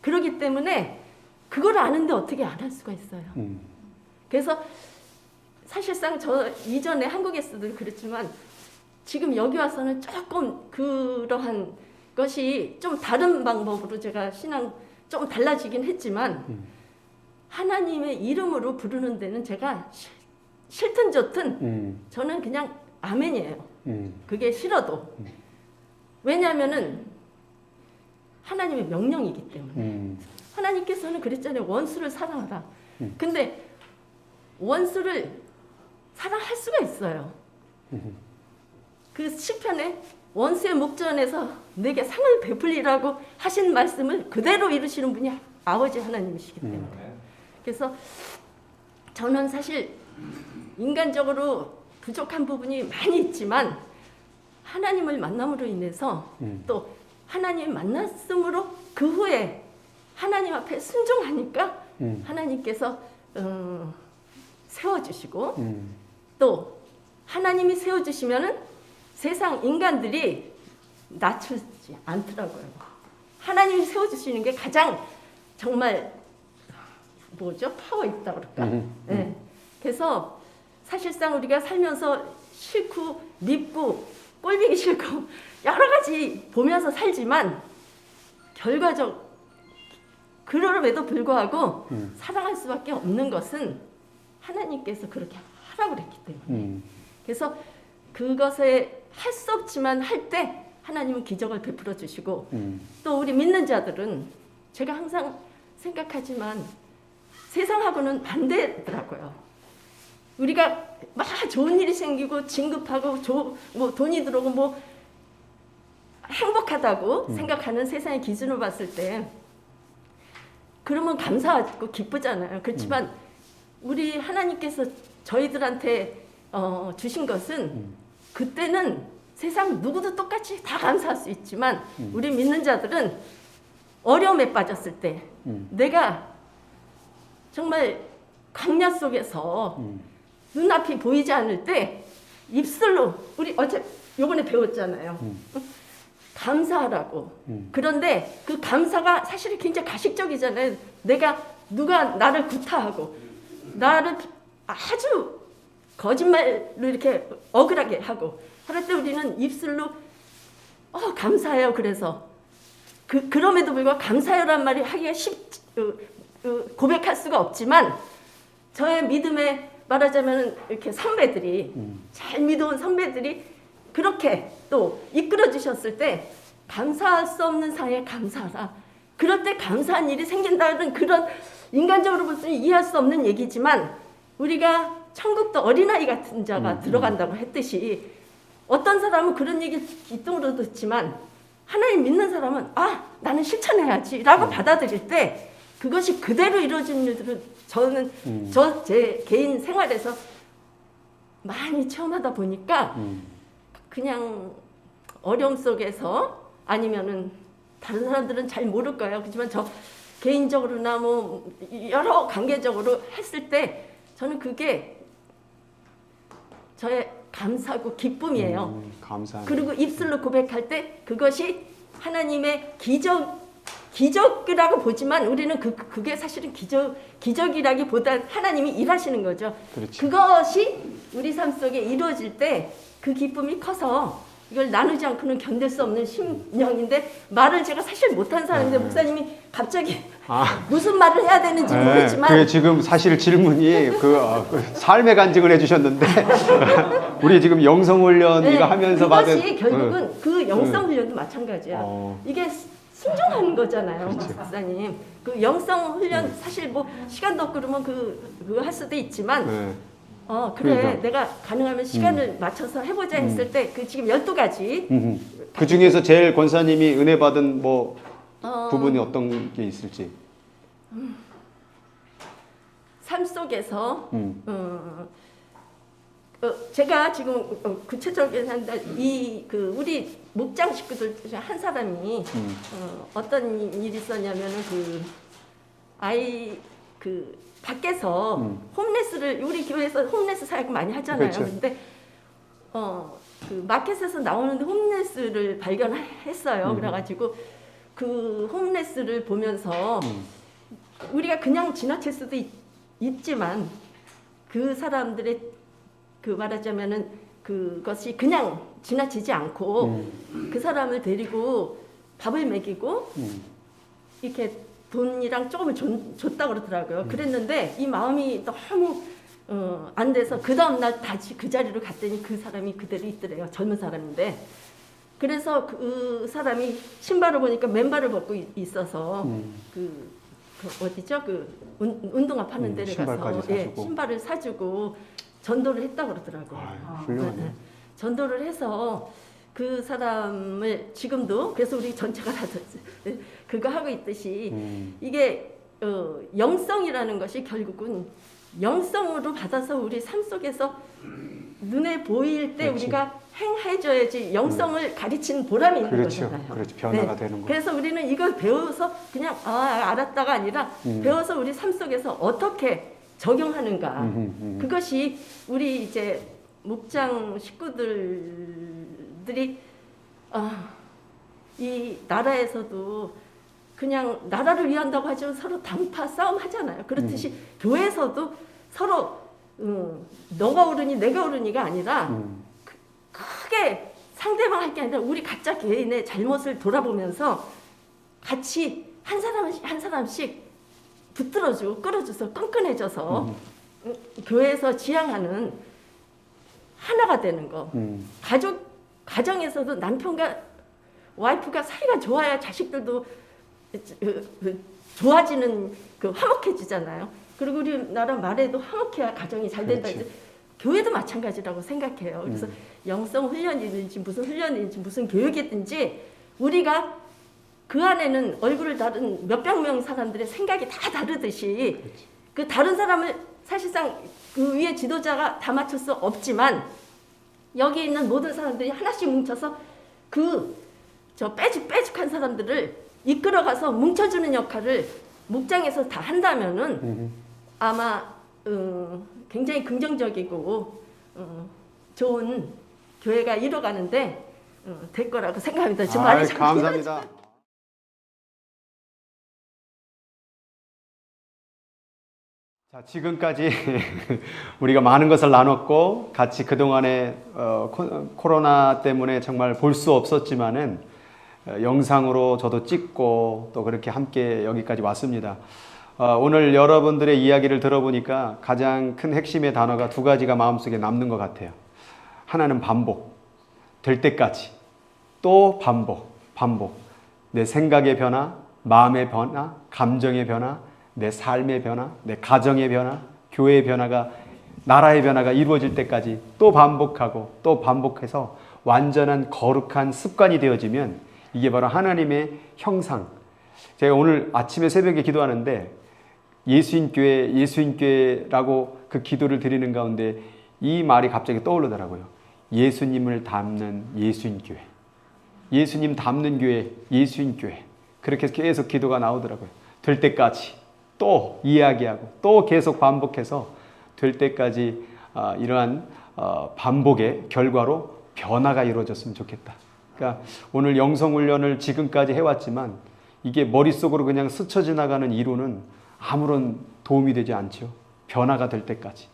그렇기 때문에 그걸 아는데 어떻게 안 할 수가 있어요. 그래서 사실상 저 이전에 한국에서도 그랬지만 지금 여기 와서는 조금 그러한 것이 좀 다른 방법으로 제가 신앙 좀 달라지긴 했지만 하나님의 이름으로 부르는 데는 제가 싫든 좋든 저는 그냥 아멘이에요. 그게 싫어도. 왜냐하면은 하나님의 명령이기 때문에. 하나님께서는 그랬잖아요. 원수를 사랑하라. 근데 원수를 사랑할 수가 있어요. 그 시편에 원수의 목전에서 내게 상을 베풀리라고 하신 말씀을 그대로 이루시는 분이 아버지 하나님이시기 때문에. 그래서 저는 사실 인간적으로 부족한 부분이 많이 있지만 하나님을 만남으로 인해서 또 하나님 만났으므로 그 후에 하나님 앞에 순종하니까 하나님께서 세워주시고 또 하나님이 세워주시면은 세상 인간들이 낮추지 않더라고요. 하나님이 세워주시는 게 가장 정말 뭐죠? 파워 있다 그럴까? 네. 그래서 사실상 우리가 살면서 싫고 밉고 꼴보기 싫고 여러 가지 보면서 살지만 결과적 그럼에도 불구하고 사랑할 수밖에 없는 것은 하나님께서 그렇게 하라고 그랬기 때문에 그래서 그것에 할 수 없지만 할 때 하나님은 기적을 베풀어 주시고 또 우리 믿는 자들은 제가 항상 생각하지만 세상하고는 반대더라고요. 우리가 막 좋은 일이 생기고 진급하고 뭐 돈이 들어오고 뭐 행복하다고 생각하는 세상의 기준으로 봤을 때 그러면 감사하고 기쁘잖아요. 그렇지만 우리 하나님께서 저희들한테 주신 것은 그때는 세상 누구도 똑같이 다 감사할 수 있지만 우리 믿는 자들은 어려움에 빠졌을 때 내가 정말 광야 속에서 눈앞이 보이지 않을 때 입술로 우리 어제 요번에 배웠잖아요. 감사하라고. 그런데 그 감사가 사실은 굉장히 가식적이잖아요. 누가 나를 구타하고 나를 아주 거짓말로 이렇게 억울하게 하고 할 때 우리는 입술로 감사해요. 그래서 그럼에도 불구하고 감사해요란 말이 하기가 고백할 수가 없지만 저의 믿음에 말하자면 이렇게 선배들이 잘 믿어온 선배들이 그렇게 또 이끌어 주셨을 때 감사할 수 없는 사이에 감사하라. 그럴 때 감사한 일이 생긴다는 그런 인간적으로 볼 수는 이해할 수 없는 얘기지만 우리가 천국도 어린아이 같은 자가 들어간다고 했듯이 어떤 사람은 그런 얘기 귓등으로 듣지만 하나님 믿는 사람은 나는 실천해야지 라고 받아들일 때 그것이 그대로 이루어지는 일들은 저는 제 개인 생활에서 많이 체험하다 보니까 그냥 어려움 속에서 아니면은 다른 사람들은 잘 모를 거예요. 그렇지만 저 개인적으로나 뭐 여러 관계적으로 했을 때 저는 그게 저의 감사고 기쁨이에요. 감사합니다. 그리고 입술로 고백할 때 그것이 하나님의 기적이 기적이라고 보지만 우리는 그게 사실은 기적이라기보단 하나님이 일하시는 거죠. 그렇지. 그것이 우리 삶 속에 이루어질 때 그 기쁨이 커서 이걸 나누지 않고는 견딜 수 없는 심령인데 말을 제가 사실 못한 사람인데 목사님이 갑자기 무슨 말을 해야 되는지 모르겠지만 그게 지금 사실 질문이 그 삶의 간증을 해주셨는데 우리 지금 영성훈련 이거 하면서 받은 그것이 결국은 그 영성훈련도 마찬가지야. 이게 순종하는 거잖아요, 목사님. 그 영성훈련 사실 뭐 시간도 없고 그러면 그거 할 수도 있지만 그래 그러니까. 내가 가능하면 시간을 맞춰서 해보자 했을 때 그 지금 12가지 그 중에서 제일 권사님이 은혜 받은 뭐 부분이 어떤 게 있을지. 삶 속에서 제가 지금 구체적인 한다 이그 우리 목장 식구들 중에 한 사람이 어떤 일이 있었냐면은 그 아이 그 밖에서 홈레스를 우리 교회에서 홈레스 사역 많이 하잖아요. 그렇죠. 근데 그 마켓에서 나오는데 홈레스를 발견했어요. 그래가지고 그 홈레스를 보면서 우리가 그냥 지나칠 수도 있지만 그 사람들의 그 말하자면은 그것이 그냥 지나치지 않고 그 사람을 데리고 밥을 먹이고 이렇게 돈이랑 조금을 줬다고 그러더라고요. 그랬는데 이 마음이 너무 안 돼서 그 다음날 다시 그 자리로 갔더니 그 사람이 그대로 있더래요. 젊은 사람인데. 그래서 그 사람이 신발을 보니까 맨발을 벗고 있어서 그 어디죠? 그 운동화 파는 데를 신발까지 가서 사주고. 신발을 사주고 전도를 했다고 그러더라고요. 훌륭하네. 전도를 해서 그 사람을 지금도 그래서 우리 전체가 다 그거 하고 있듯이 이게 영성이라는 것이 결국은 영성으로 받아서 우리 삶 속에서 눈에 보일 때 그렇지. 우리가 행해줘야지 영성을 가르치는 보람이 있는 그렇죠. 거잖아요. 그렇죠. 변화가 되는 거. 그래서 우리는 이걸 배워서 그냥 알았다가 아니라 배워서 우리 삶 속에서 어떻게 적용하는가. 그것이 우리 이제 목장 식구들이 이 나라에서도 그냥 나라를 위한다고 하지만 서로 당파 싸움 하잖아요. 그렇듯이 교회에서도 서로 너가 옳으니 내가 옳으니가 아니라 크게 상대방 할 게 아니라 우리 각자 개인의 잘못을 돌아보면서 같이 한 사람씩 붙들어주고 끌어줘서 끈끈해져서 교회에서 지향하는 하나가 되는 거. 가정에서도 남편과 와이프가 사이가 좋아야 자식들도 좋아지는 그 화목해지잖아요. 그리고 우리나라 말에도 화목해야 가정이 잘 된다. 그렇지. 교회도 마찬가지라고 생각해요. 그래서 영성 훈련이든지 무슨 훈련이든지 무슨 교육이든지 우리가 그 안에는 얼굴을 다른 몇백 명 사람들의 생각이 다 다르듯이 그렇지. 그 다른 사람을 사실상 그 위에 지도자가 다 맞출 수 없지만 여기 있는 모든 사람들이 하나씩 뭉쳐서 저 빼죽빼죽한 사람들을 이끌어가서 뭉쳐주는 역할을 목장에서 다 한다면은 아마 굉장히 긍정적이고 좋은 교회가 이뤄가는데 될 거라고 생각합니다. 지금 말이 좀 감사합니다. 자, 지금까지 우리가 많은 것을 나눴고 같이 그동안에 코로나 때문에 정말 볼 수 없었지만은 영상으로 저도 찍고 또 그렇게 함께 여기까지 왔습니다. 오늘 여러분들의 이야기를 들어보니까 가장 큰 핵심의 단어가 두 가지가 마음속에 남는 것 같아요. 하나는 반복, 될 때까지. 또 반복. 내 생각의 변화, 마음의 변화, 감정의 변화, 내 삶의 변화, 내 가정의 변화, 교회의 변화가, 나라의 변화가 이루어질 때까지 또 반복하고 또 반복해서 완전한 거룩한 습관이 되어지면 이게 바로 하나님의 형상. 제가 오늘 아침에 새벽에 기도하는데 예수인교회라고 그 기도를 드리는 가운데 이 말이 갑자기 떠오르더라고요. 예수님을 닮는 예수인교회. 예수님 닮는 교회, 예수인교회. 그렇게 결국 기도가 나오더라고요. 될 때까지 또 이야기하고 또 계속 반복해서 될 때까지 이러한 반복의 결과로 변화가 이루어졌으면 좋겠다. 그러니까 오늘 영성훈련을 지금까지 해왔지만 이게 머릿속으로 그냥 스쳐 지나가는 이론은 아무런 도움이 되지 않죠. 변화가 될 때까지.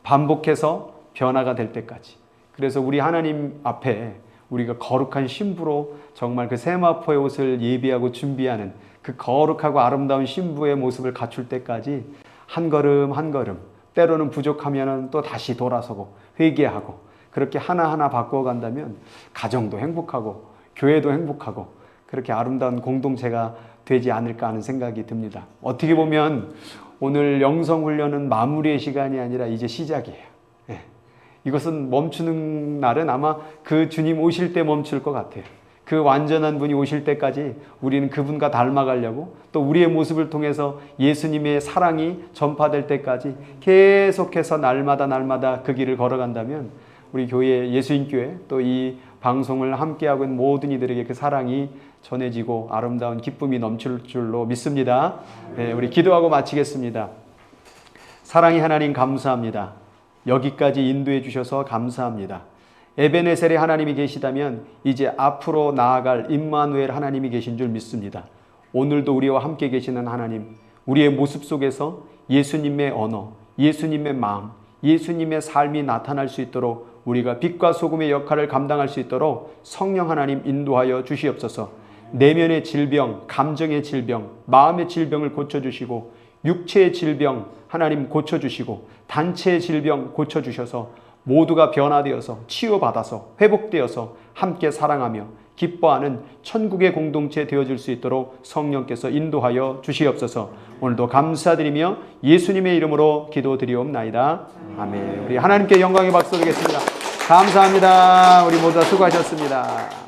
반복해서 변화가 될 때까지. 그래서 우리 하나님 앞에 우리가 거룩한 신부로 정말 그 세마포의 옷을 예비하고 준비하는 그 거룩하고 아름다운 신부의 모습을 갖출 때까지 한 걸음 한 걸음, 때로는 부족하면 또 다시 돌아서고 회개하고 그렇게 하나하나 바꾸어 간다면 가정도 행복하고 교회도 행복하고 그렇게 아름다운 공동체가 되지 않을까 하는 생각이 듭니다. 어떻게 보면 오늘 영성훈련은 마무리의 시간이 아니라 이제 시작이에요. 예. 이것은 멈추는 날은 아마 그 주님 오실 때 멈출 것 같아요. 그 완전한 분이 오실 때까지 우리는 그분과 닮아가려고 또 우리의 모습을 통해서 예수님의 사랑이 전파될 때까지 계속해서 날마다 그 길을 걸어간다면 우리 교회 예수인교회 또 이 방송을 함께하고 있는 모든 이들에게 그 사랑이 전해지고 아름다운 기쁨이 넘칠 줄로 믿습니다. 네, 우리 기도하고 마치겠습니다. 사랑의 하나님 감사합니다. 여기까지 인도해 주셔서 감사합니다. 에베네셀의 하나님이 계시다면 이제 앞으로 나아갈 임마누엘 하나님이 계신 줄 믿습니다. 오늘도 우리와 함께 계시는 하나님, 우리의 모습 속에서 예수님의 언어, 예수님의 마음, 예수님의 삶이 나타날 수 있도록 우리가 빛과 소금의 역할을 감당할 수 있도록 성령 하나님 인도하여 주시옵소서. 내면의 질병, 감정의 질병, 마음의 질병을 고쳐주시고 육체의 질병 하나님 고쳐주시고 단체의 질병 고쳐주셔서 모두가 변화되어서 치유받아서 회복되어서 함께 사랑하며 기뻐하는 천국의 공동체 되어질 수 있도록 성령께서 인도하여 주시옵소서. 오늘도 감사드리며 예수님의 이름으로 기도드리옵나이다. 아멘. 우리 하나님께 영광의 박수 드리겠습니다. 감사합니다. 우리 모두 다 수고하셨습니다.